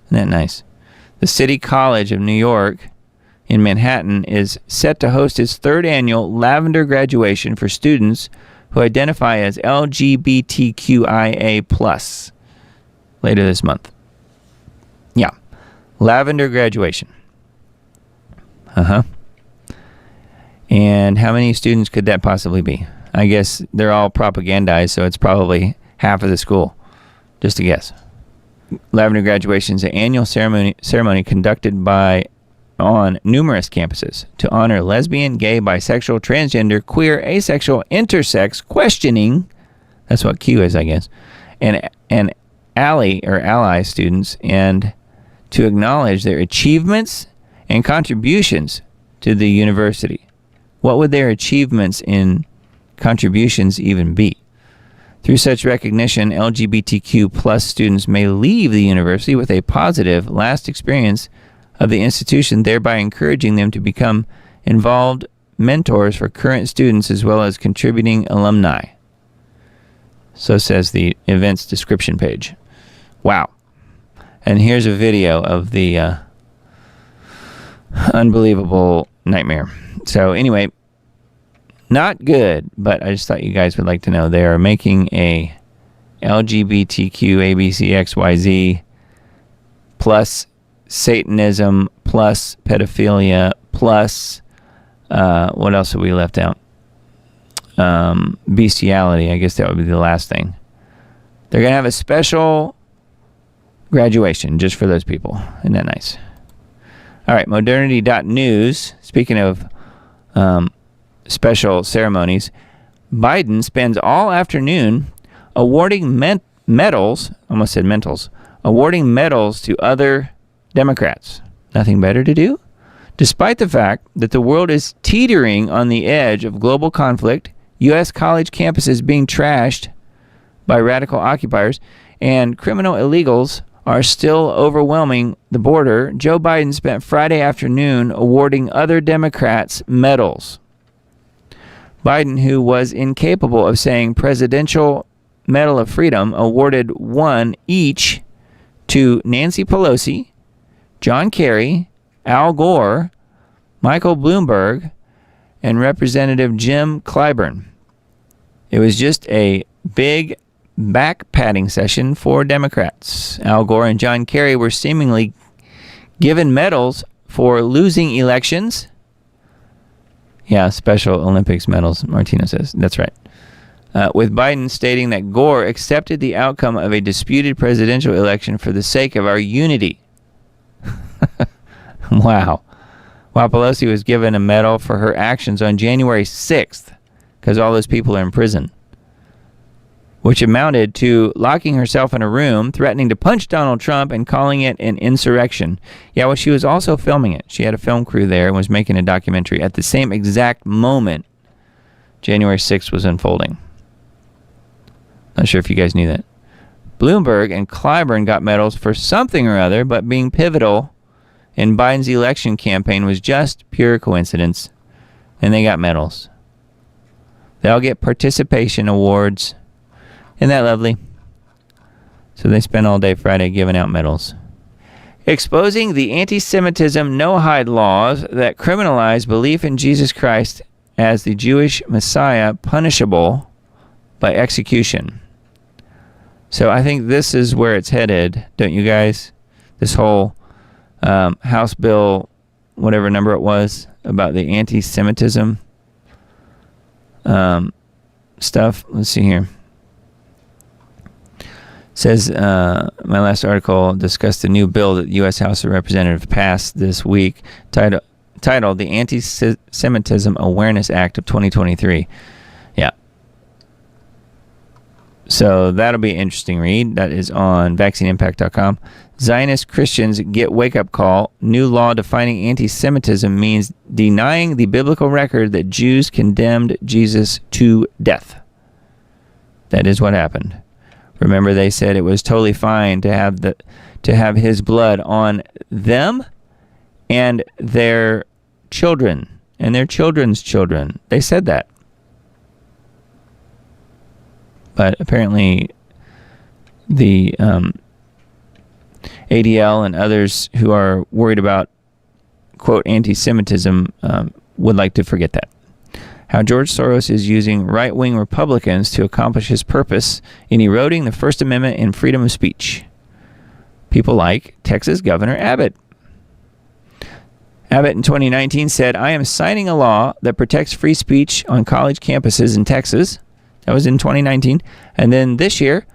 Isn't that nice? The City College of New York in Manhattan is set to host its third annual Lavender graduation for students who identify as LGBTQIA+ later this month. Yeah. Lavender graduation. And how many students could that possibly be? I guess they're all propagandized, so it's probably half of the school. Just a guess. Lavender graduation is an annual ceremony conducted on numerous campuses to honor lesbian, gay, bisexual, transgender, queer, asexual, intersex, questioning, that's what Q is, I guess, and ally students, and to acknowledge their achievements and contributions to the university. What would their achievements in contributions even be? Through such recognition, LGBTQ+ students may leave the university with a positive last experience of the institution, thereby encouraging them to become involved mentors for current students as well as contributing alumni. So says the event's description page. Wow. And here's a video of the unbelievable nightmare. So anyway, not good, but I just thought you guys would like to know they are making a LGBTQ ABCXYZ plus Satanism plus pedophilia plus what else have we left out? Bestiality. I guess that would be the last thing. They're going to have a special graduation just for those people. Isn't that nice? All right, modernity.news. Speaking of special ceremonies, Biden spends all afternoon awarding medals, almost said mentals, awarding medals to other Democrats. Nothing better to do? Despite the fact that the world is teetering on the edge of global conflict, U.S. college campuses being trashed by radical occupiers, and criminal illegals are still overwhelming the border, Joe Biden spent Friday afternoon awarding other Democrats medals. Biden, who was incapable of saying Presidential Medal of Freedom, awarded one each to Nancy Pelosi, John Kerry, Al Gore, Michael Bloomberg, and Representative Jim Clyburn. It was just a big back-patting session for Democrats. Al Gore and John Kerry were seemingly given medals for losing elections. Yeah, Special Olympics medals, Martina says. That's right. With Biden stating that Gore accepted the outcome of a disputed presidential election for the sake of our unity. Wow. While Pelosi was given a medal for her actions on January 6th, because all those people are in prison, which amounted to locking herself in a room, threatening to punch Donald Trump, and calling it an insurrection. Yeah, well, she was also filming it. She had a film crew there and was making a documentary at the same exact moment January 6th was unfolding. Not sure if you guys knew that. Bloomberg and Clyburn got medals for something or other, but being pivotal in Biden's election campaign was just pure coincidence, and they got medals. They all get participation awards. Isn't that lovely? So they spent all day Friday giving out medals. Exposing the anti-Semitism no-hide laws that criminalize belief in Jesus Christ as the Jewish Messiah punishable by execution. So I think this is where it's headed, don't you guys? This whole House bill, whatever number it was, about the anti-Semitism stuff. Let's see here. Says my last article discussed the new bill that the U.S. House of Representatives passed this week, titled the Anti-Semitism Awareness Act of 2023. Yeah. So that'll be an interesting read. That is on vaccineimpact.com. Zionist Christians get wake-up call. New law defining anti-Semitism means denying the biblical record that Jews condemned Jesus to death. That is what happened. Remember, they said it was totally fine to have his blood on them and their children and their children's children. They said that. But apparently the ADL and others who are worried about, quote, anti-Semitism would like to forget that. How George Soros is using right-wing Republicans to accomplish his purpose in eroding the First Amendment and freedom of speech. People like Texas Governor Abbott. Abbott in 2019 said, "I am signing a law that protects free speech on college campuses in Texas." That was in 2019. And then this year,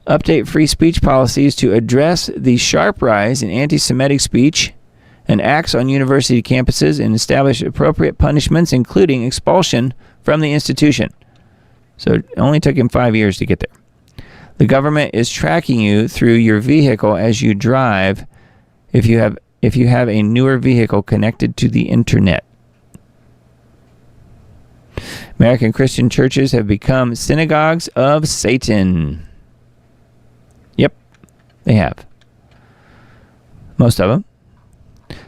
update free speech policies to address the sharp rise in anti-Semitic speech and acts on university campuses and establish appropriate punishments, including expulsion from the institution. So it only took him 5 years to get there. The government is tracking you through your vehicle as you drive if you have a newer vehicle connected to the internet. American Christian churches have become synagogues of Satan. Yep, they have. Most of them.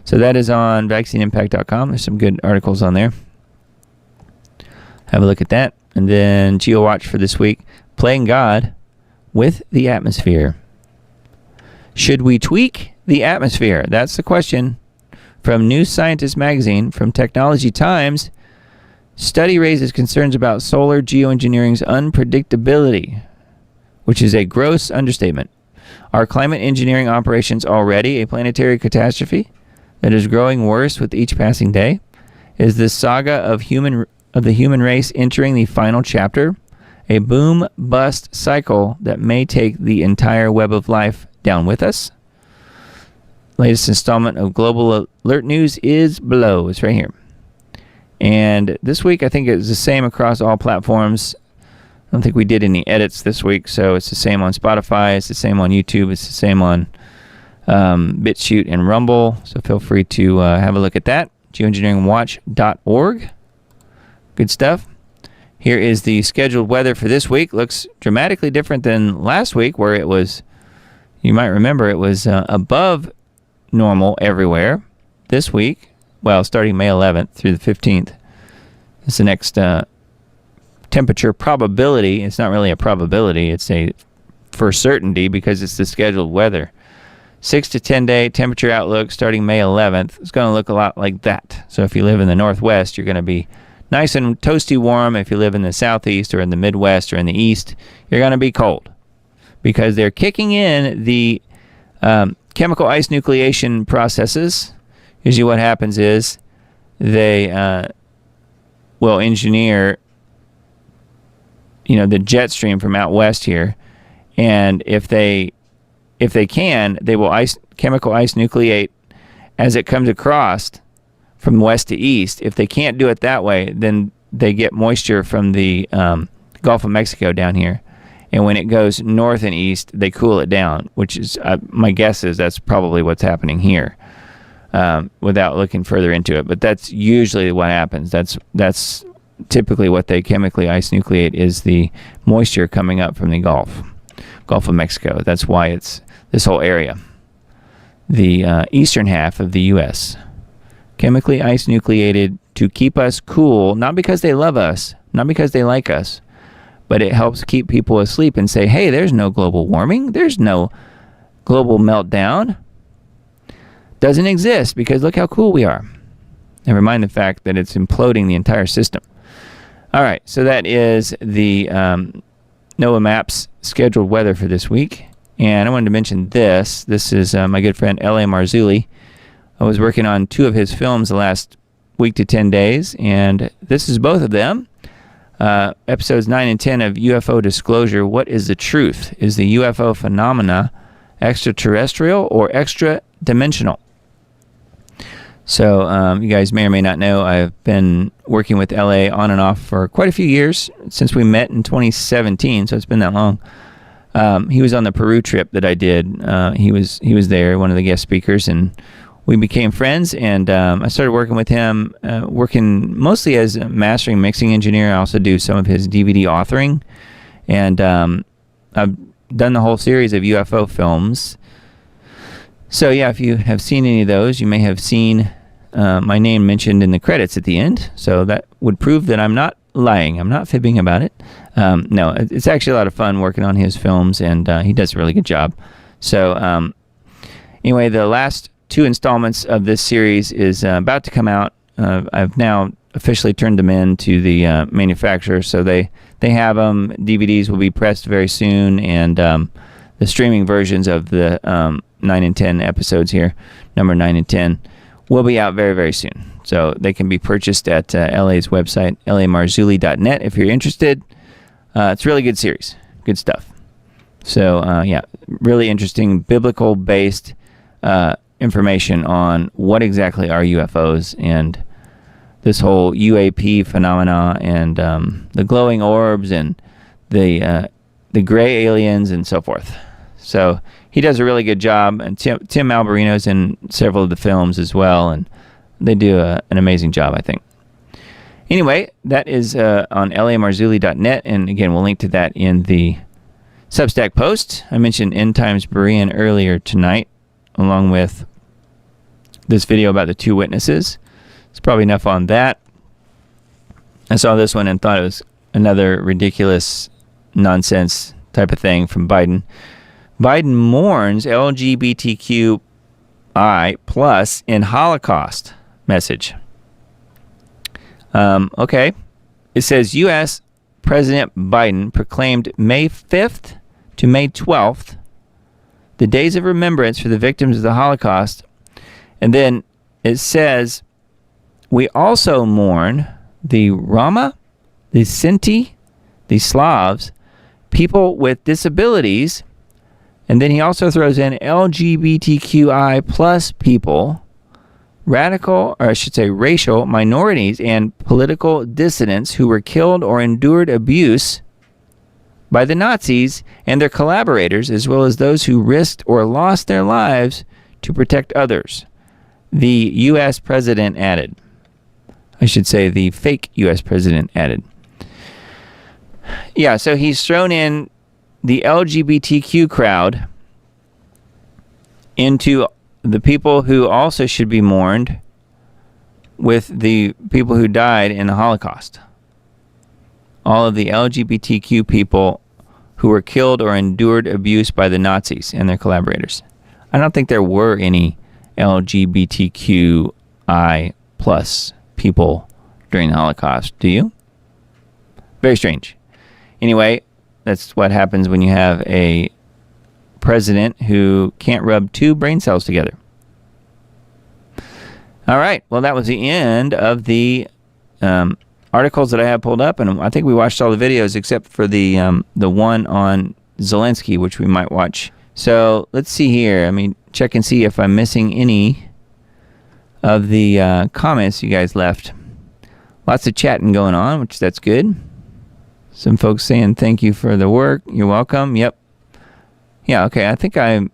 So that is on vaccineimpact.com. There's some good articles on there. Have a look at that. And then GeoWatch for this week. Playing God with the atmosphere. Should we tweak the atmosphere? That's the question. From New Scientist magazine, from Technology Times, study raises concerns about solar geoengineering's unpredictability, which is a gross understatement. Are climate engineering operations already a planetary catastrophe that is growing worse with each passing day? Is this saga of the human race entering the final chapter? A boom-bust cycle that may take the entire web of life down with us? Latest installment of Global Alert News is below. It's right here. And this week, I think it's the same across all platforms. I don't think we did any edits this week, so it's the same on Spotify, it's the same on YouTube, it's the same on BitChute and Rumble. So feel free to have a look at that. geoengineeringwatch.org. Good stuff. Here is the scheduled weather for this week. Looks dramatically different than last week, where it was, you might remember, it was above normal everywhere. This week, well, starting May 11th through the 15th, is the next temperature probability. It's not really a probability, it's a for certainty because it's the scheduled weather. 6 to 10 day temperature outlook starting May 11th. It's going to look a lot like that. So if you live in the Northwest, you're going to be nice and toasty warm. If you live in the Southeast or in the Midwest or in the East, you're going to be cold because they're kicking in the chemical ice nucleation processes. Usually what happens is they will engineer, the jet stream from out west here, and if they can, they will chemical ice nucleate as it comes across from west to east. If they can't do it that way, then they get moisture from the Gulf of Mexico down here. And when it goes north and east, they cool it down, which is, my guess is that's probably what's happening here, without looking further into it. But that's usually what happens. That's typically what they chemically ice nucleate, is the moisture coming up from the Gulf of Mexico. That's why it's this whole area, the eastern half of the U.S., chemically ice nucleated to keep us cool, not because they love us, not because they like us, but it helps keep people asleep and say, hey, there's no global warming, there's no global meltdown. Doesn't exist because look how cool we are. Never mind the fact that it's imploding the entire system. All right, so that is the NOAA Maps scheduled weather for this week. And I wanted to mention this. This is my good friend L.A. Marzulli. I was working on 2 of his films the last week to 10 days, and this is both of them. Episodes 9 and 10 of UFO Disclosure. What is the truth? Is the UFO phenomena extraterrestrial or extra-dimensional? So you guys may or may not know, I've been working with LA on and off for quite a few years, since we met in 2017, so it's been that long. He was on the Peru trip that I did. He was there, one of the guest speakers, and we became friends, and I started working with him, working mostly as a mastering mixing engineer. I also do some of his DVD authoring, and I've done the whole series of UFO films. So yeah, if you have seen any of those, you may have seen my name mentioned in the credits at the end. So that would prove that I'm not lying. I'm not fibbing about it. No, it's actually a lot of fun working on his films, and he does a really good job. So anyway, the last 2 installments of this series is about to come out. I've now officially turned them in to the manufacturer, so they have them. DVDs will be pressed very soon, and the streaming versions of the 9 and 10 episodes here, number 9 and 10, will be out very, very soon. So they can be purchased at LA's website, lamarzulli.net, if you're interested. It's a really good series. Good stuff. So, yeah, really interesting biblical-based information on what exactly are UFOs and this whole UAP phenomena, and the glowing orbs and the gray aliens and so forth. So he does a really good job, and Tim Alberino's in several of the films as well, and they do an amazing job, I think. Anyway, that is on lamarzulli.net, and again, we'll link to that in the Substack post. I mentioned End Times Berean earlier tonight, along with this video about the 2 witnesses. It's probably enough on that. I saw this one and thought it was another ridiculous nonsense type of thing from Biden. Biden mourns LGBTQI plus in Holocaust message. Okay. It says U.S. President Biden proclaimed May 5th to May 12th the days of remembrance for the victims of the Holocaust. And then it says, we also mourn the Roma, the Sinti, the Slavs, people with disabilities, and then he also throws in LGBTQI plus people, radical, or I should say racial minorities, and political dissidents who were killed or endured abuse by the Nazis and their collaborators, as well as those who risked or lost their lives to protect others. The U.S. president added. I should say the fake U.S. president added. Yeah, so he's thrown in the LGBTQ crowd into the people who also should be mourned with the people who died in the Holocaust. All of the LGBTQ people who were killed or endured abuse by the Nazis and their collaborators. I don't think there were any LGBTQI plus people during the Holocaust. Do you? Very strange. Anyway, that's what happens when you have a president who can't rub 2 brain cells together. All right. Well, that was the end of the articles that I have pulled up, and I think we watched all the videos except for the one on Zelensky, which we might watch. So let's see here. I mean, check and see if I'm missing any of the comments you guys left. Lots of chatting going on, which that's good. Some folks saying thank you for the work. You're welcome. Yep. Yeah, okay. I think I've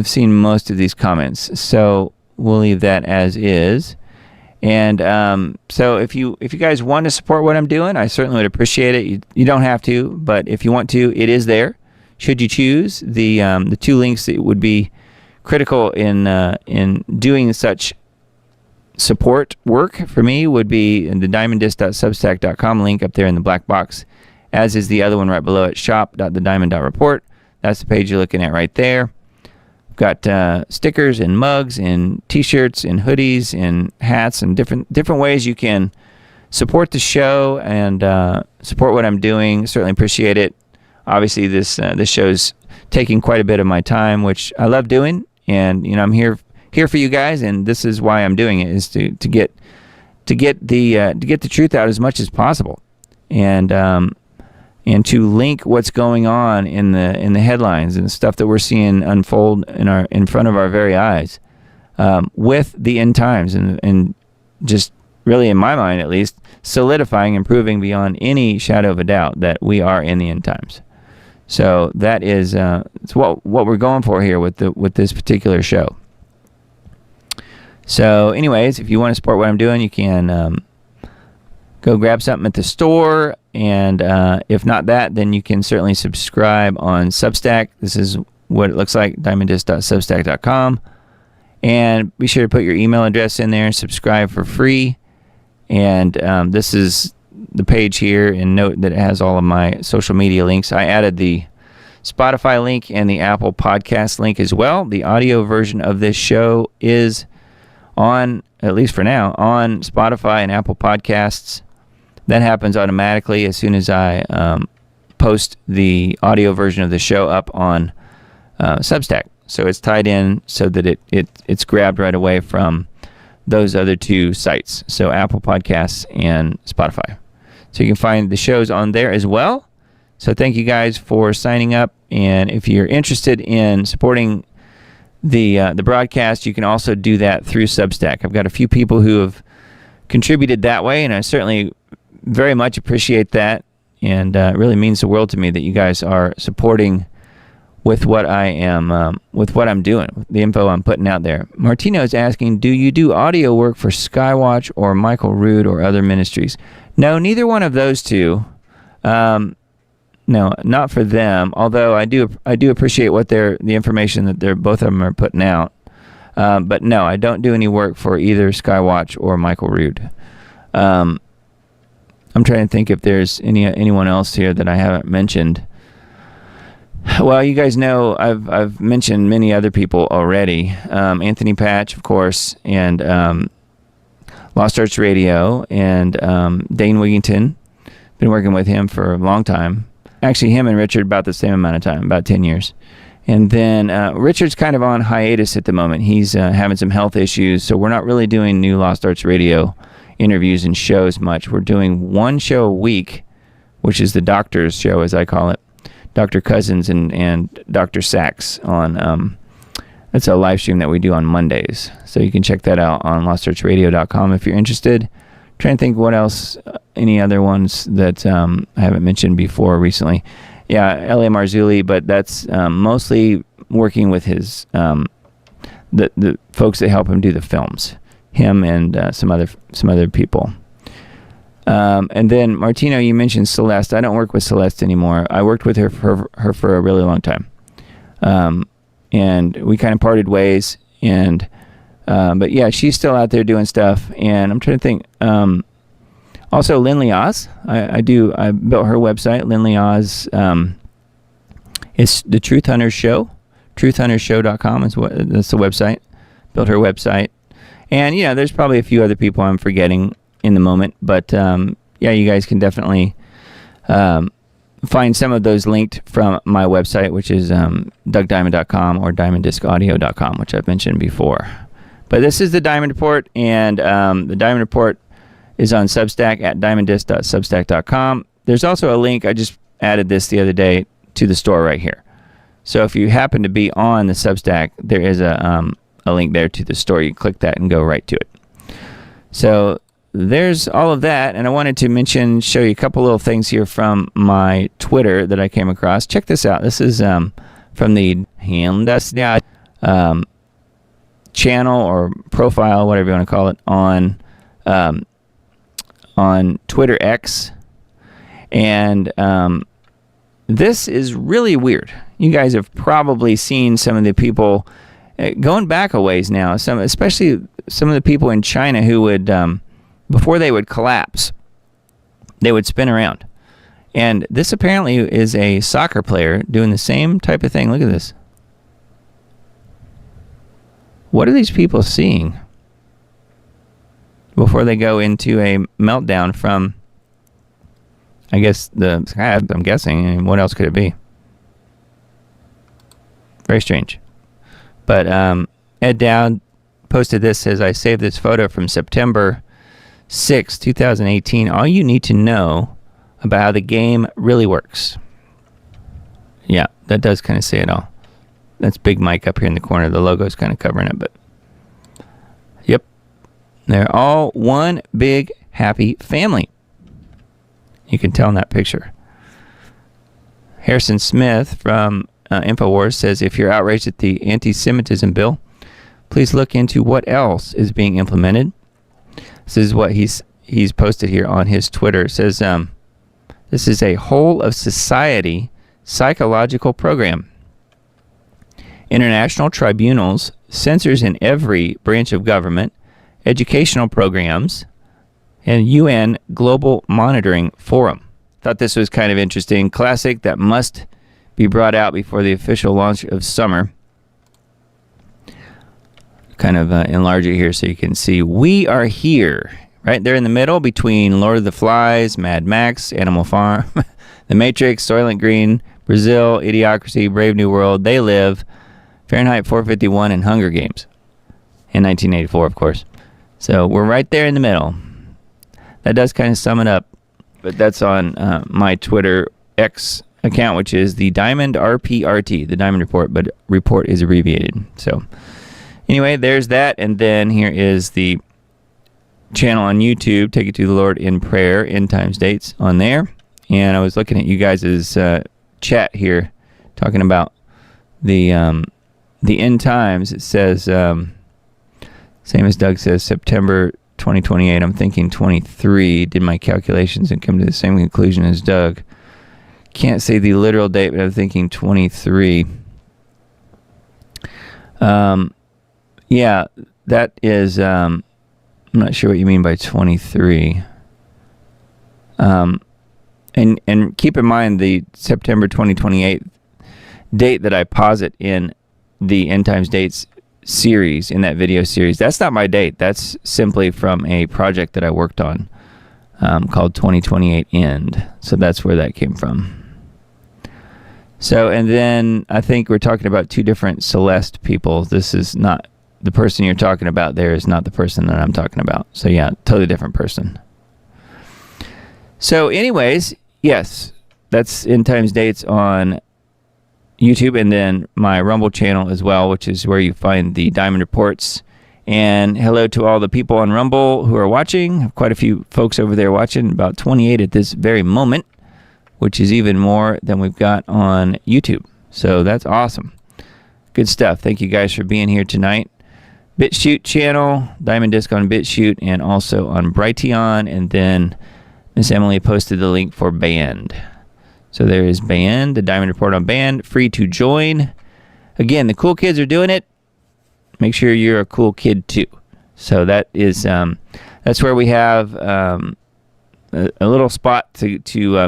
seen most of these comments. So we'll leave that as is. And so if you guys want to support what I'm doing, I certainly would appreciate it. You don't have to, but if you want to, it is there. Should you choose, the 2 links that would be critical in doing such support work for me would be in the diamonddisc.substack.com link up there in the black box, as is the other one right below it, shop.thediamond.report. That's the page you're looking at right there. We've got stickers and mugs and t-shirts and hoodies and hats and different ways you can support the show and support what I'm doing. Certainly appreciate it. Obviously, this show's taking quite a bit of my time, which I love doing, and I'm here for you guys, and this is why I'm doing it, is to get the truth out as much as possible, and to link what's going on in the headlines and the stuff that we're seeing unfold in front of our very eyes. with the end times, and just really, in my mind at least, solidifying and proving beyond any shadow of a doubt that we are in the end times. So that is it's what we're going for here with this particular show. So anyways, if you want to support what I'm doing, you can go grab something at the store, and if not that, then you can certainly subscribe on Substack. This is what it looks like, diamonddisc.substack.com. And be sure to put your email address in there and subscribe for free. And this is the page here, and note that it has all of my social media links. I added the Spotify link and the Apple Podcast link as well. The audio version of this show is on, at least for now, on Spotify and Apple Podcasts. That happens automatically as soon as I post the audio version of the show up on Substack. So it's tied in so that it's grabbed right away from those other two sites, so Apple Podcasts and Spotify. So you can find the shows on there as well. So thank you guys for signing up, and if you're interested in supporting the broadcast, you can also do that through Substack. I've got a few people who have contributed that way, and I certainly very much appreciate that, and it really means the world to me that you guys are supporting with what I am, with what I'm doing, with the info I'm putting out there. Martino is asking, do you do audio work for Skywatch or Michael Rood or other ministries? No, neither one of those two. No, not for them. Although I do appreciate what the information that both of them are putting out. But no, I don't do any work for either Skywatch or Michael Rood. I'm trying to think if there's anyone else here that I haven't mentioned. Well, you guys know I've mentioned many other people already. Anthony Patch, of course, and Lost Arts Radio, and Dane Wigington. Been working with him for a long time. Actually, him and Richard about the same amount of time, about 10 years. And then Richard's kind of on hiatus at the moment. He's having some health issues, so we're not really doing new Lost Arts Radio interviews and shows much. We're doing one show a week, which is the Doctor's Show, as I call it. Dr. Cousins and Dr. Sachs on, it's a live stream that we do on Mondays. So you can check that out on lostartsradio.com if you're interested. Trying to think what else, any other ones that I haven't mentioned before recently. Yeah, L.A. Marzulli, but that's mostly working with his, the folks that help him do the films. Him and some other people. And then Martino, you mentioned Celeste. I don't work with Celeste anymore. I worked with her for a really long time, and we kind of parted ways. And but yeah, she's still out there doing stuff. And I'm trying to think. Also, Lindley Oz. I built her website. Lindley Oz is the Truth Hunters Show. TruthHuntersShow.com that's the website. Built her website. And there's probably a few other people I'm forgetting in the moment, but yeah, you guys can definitely find some of those linked from my website, which is DougDiamond.com or DiamondDiscAudio.com, which I've mentioned before. But this is the Diamond Report, and the Diamond Report is on Substack at diamonddisc.substack.com. There's also a link, I just added this the other day, to the store right here. So if you happen to be on the Substack, there is a link there to the store. You click that and go right to it. So there's all of that, and I wanted to show you a couple little things here from my Twitter that I came across. Check this out. This is from the channel or profile, whatever you want to call it, on Twitter X, and this is really weird. You guys have probably seen some of the people going back a ways now. Especially some of the people in China who would. Before they would collapse, they would spin around. And this apparently is a soccer player doing the same type of thing. Look at this. What are these people seeing before they go into a meltdown from, I guess, I'm guessing. I mean, what else could it be? Very strange. But Ed Dowd posted this, says, I saved this photo from September 6, 2018. All you need to know about how the game really works. Yeah, that does kind of say it all. That's Big Mike up here in the corner. The logo's kind of covering it, but They're all one big happy family. You can tell in that picture. Harrison Smith from InfoWars says, if you're outraged at the anti-Semitism bill, please look into what else is being implemented. This is what he's posted here on his Twitter. It says, this is a whole of society psychological program. International tribunals, censors in every branch of government, educational programs, and UN Global Monitoring Forum. Thought this was kind of interesting. Classic that must be brought out before the official launch of summer. Kind of enlarge it here so you can see. We are here, right there in the middle between Lord of the Flies, Mad Max, Animal Farm, The Matrix, Soylent Green, Brazil, Idiocracy, Brave New World, They Live, Fahrenheit 451, and Hunger Games. In 1984, of course. So we're right there in the middle. That does kind of sum it up. But that's on my Twitter X account, which is the Diamond RPRT, the Diamond Report, but report is abbreviated. So anyway, there's that. And then here is the channel on YouTube, Take It to the Lord in Prayer, End Times Dates on there. And I was looking at you guys' chat here, talking about the end times. It says, same as Doug says, September 2028. I'm thinking 23. Did my calculations and come to the same conclusion as Doug. Can't say the literal date, but I'm thinking 23. Yeah, that is, I'm not sure what you mean by 23. And keep in mind the September 2028 date that I posit in the End Times Dates series, in that video series. That's not my date. That's simply from a project that I worked on called 2028 End. So that's where that came from. So, and then I think we're talking about two different Celeste people. This is not the person you're talking about there is not the person that I'm talking about. So yeah, totally different person. So anyways, yes, that's End Times Dates on YouTube, and then my Rumble channel as well, which is where you find the Diamond Reports. And hello to all the people on Rumble who are watching. Quite a few folks over there watching, about 28 at this very moment, which is even more than we've got on YouTube. So that's awesome. Good stuff. Thank you guys for being here tonight. BitChute channel, Diamond Disc on BitChute, and also on Brighteon. And then Miss Emily posted the link for Band. So there is Band, the Diamond Report on Band, free to join. Again, the cool kids are doing it. Make sure you're a cool kid too. So that is that's where we have a little spot to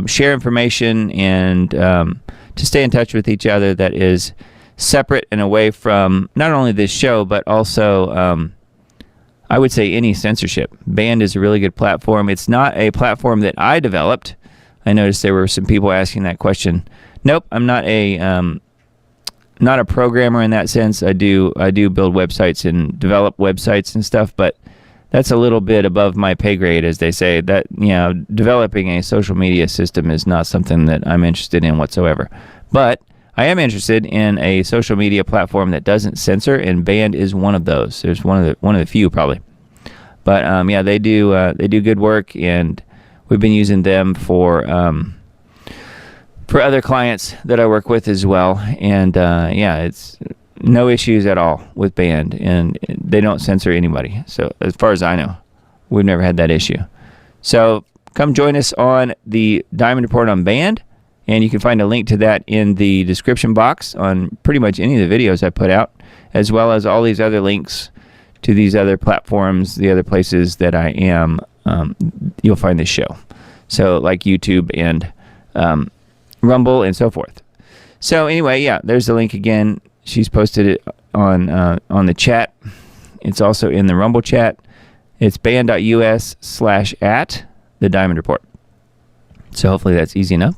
share information and to stay in touch with each other that is separate and away from not only this show, but also I would say any censorship. Band is a really good platform. It's not a platform that I developed. I noticed there were some people asking that question. Nope, I'm not a programmer in that sense. I do build websites and develop websites and stuff, but that's a little bit above my pay grade, as they say. That, you know, developing a social media system is not something that I'm interested in whatsoever. But I am interested in a social media platform that doesn't censor, and Band is one of those. There's one of the few probably. But yeah, they do good work, and we've been using them for other clients that I work with as well. And yeah, it's no issues at all with Band, and they don't censor anybody. So as far as I know, we've never had that issue. So come join us on the Diamond Report on Band, and you can find a link to that in the description box on pretty much any of the videos I put out, as well as all these other links to these other platforms, the other places that I am. You'll find this show. So like YouTube and Rumble and so forth. So anyway, yeah, there's the link again. She's posted it on the chat. It's also in the Rumble chat. It's band.us/@ the Diamond Report. So hopefully that's easy enough.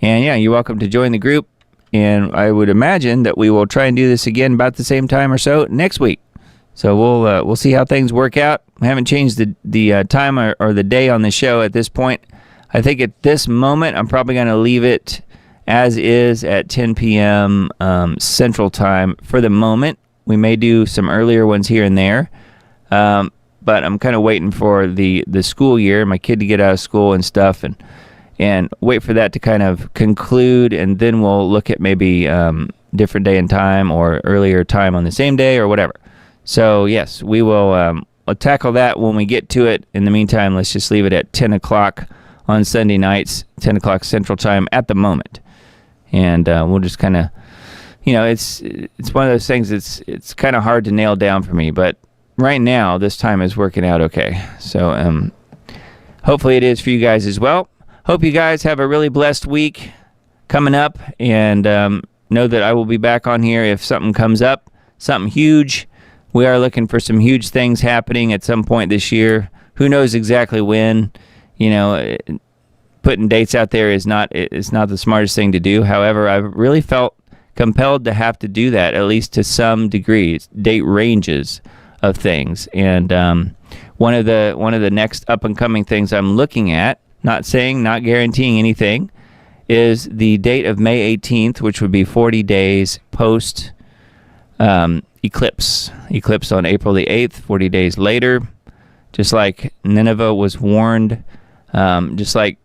And yeah, you're welcome to join the group. And I would imagine that we will try and do this again about the same time or so next week. So we'll see how things work out. I haven't changed the time or the day on the show at this point. I think at this moment, I'm probably going to leave it as is at 10 p.m. Central Time for the moment. We may do some earlier ones here and there. but I'm kind of waiting for the school year, my kid to get out of school and stuff, and wait for that to kind of conclude, and then we'll look at maybe different day and time or earlier time on the same day or whatever. So yes, we will tackle that when we get to it. In the meantime, let's just leave it at 10 o'clock on Sunday nights, 10 o'clock Central Time at the moment. And we'll just kind of, it's one of those things it's kind of hard to nail down for me, but right now this time is working out okay. So hopefully it is for you guys as well. Hope you guys have a really blessed week coming up, and know that I will be back on here if something comes up, something huge. We are looking for some huge things happening at some point this year. Who knows exactly when? Putting dates out there is not the smartest thing to do. However, I've really felt compelled to have to do that, at least to some degree, date ranges of things. And one of the next up and coming things I'm looking at, not guaranteeing anything, is the date of May 18th, which would be 40 days post eclipse on April the 8th, 40 days later. Just like Nineveh was warned, just like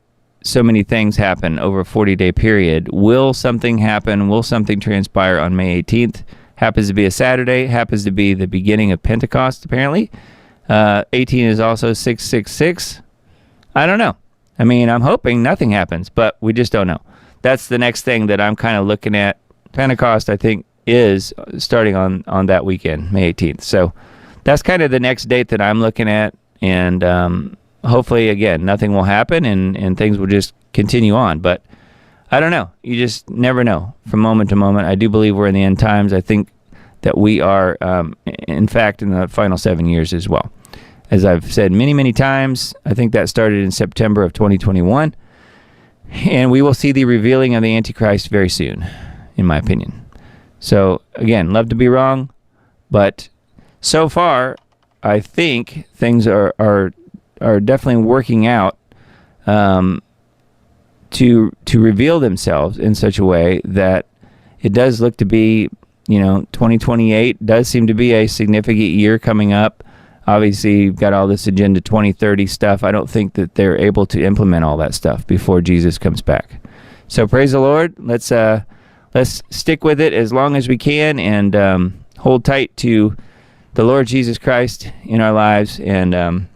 so many things happen over a 40-day period. Will something happen? Will something transpire on May 18th? Happens to be a Saturday, happens to be the beginning of Pentecost, apparently. 18 is also 666. I don't know. I mean, I'm hoping nothing happens, but we just don't know. That's the next thing that I'm kind of looking at. Pentecost, I think, is starting on that weekend, May 18th. So that's kind of the next date that I'm looking at, and hopefully, again, nothing will happen and things will just continue on. But I don't know. You just never know from moment to moment. I do believe we're in the end times. I think that we are, in fact, in the final 7 years as well. As I've said many, many times, I think that started in September of 2021, and we will see the revealing of the Antichrist very soon, in my opinion. So, again, love to be wrong, but so far, I think things are definitely working out to reveal themselves in such a way that it does look to be, 2028 does seem to be a significant year coming up. Obviously, you've got all this Agenda 2030 stuff. I don't think that they're able to implement all that stuff before Jesus comes back. So praise the Lord. Let's stick with it as long as we can, and hold tight to the Lord Jesus Christ in our lives, and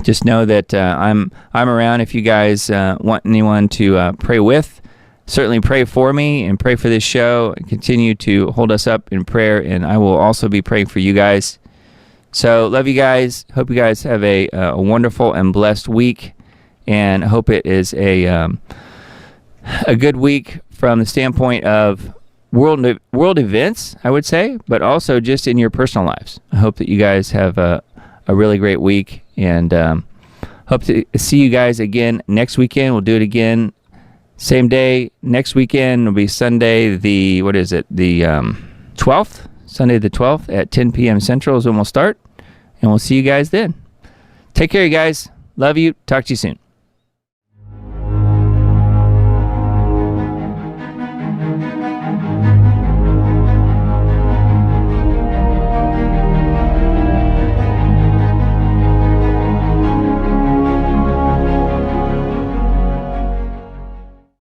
just know that I'm around if you guys want anyone to pray with. Certainly pray for me and pray for this show, and continue to hold us up in prayer, and I will also be praying for you guys. So love you guys. Hope you guys have a wonderful and blessed week, and hope it is a good week from the standpoint of world events, I would say, but also just in your personal lives. I hope that you guys have a really great week, and hope to see you guys again next weekend. We'll do it again same day next weekend. It'll be Sunday the 12th. Sunday the 12th at 10 p.m. Central is when we'll start, and we'll see you guys then. Take care, you guys. Love you. Talk to you soon.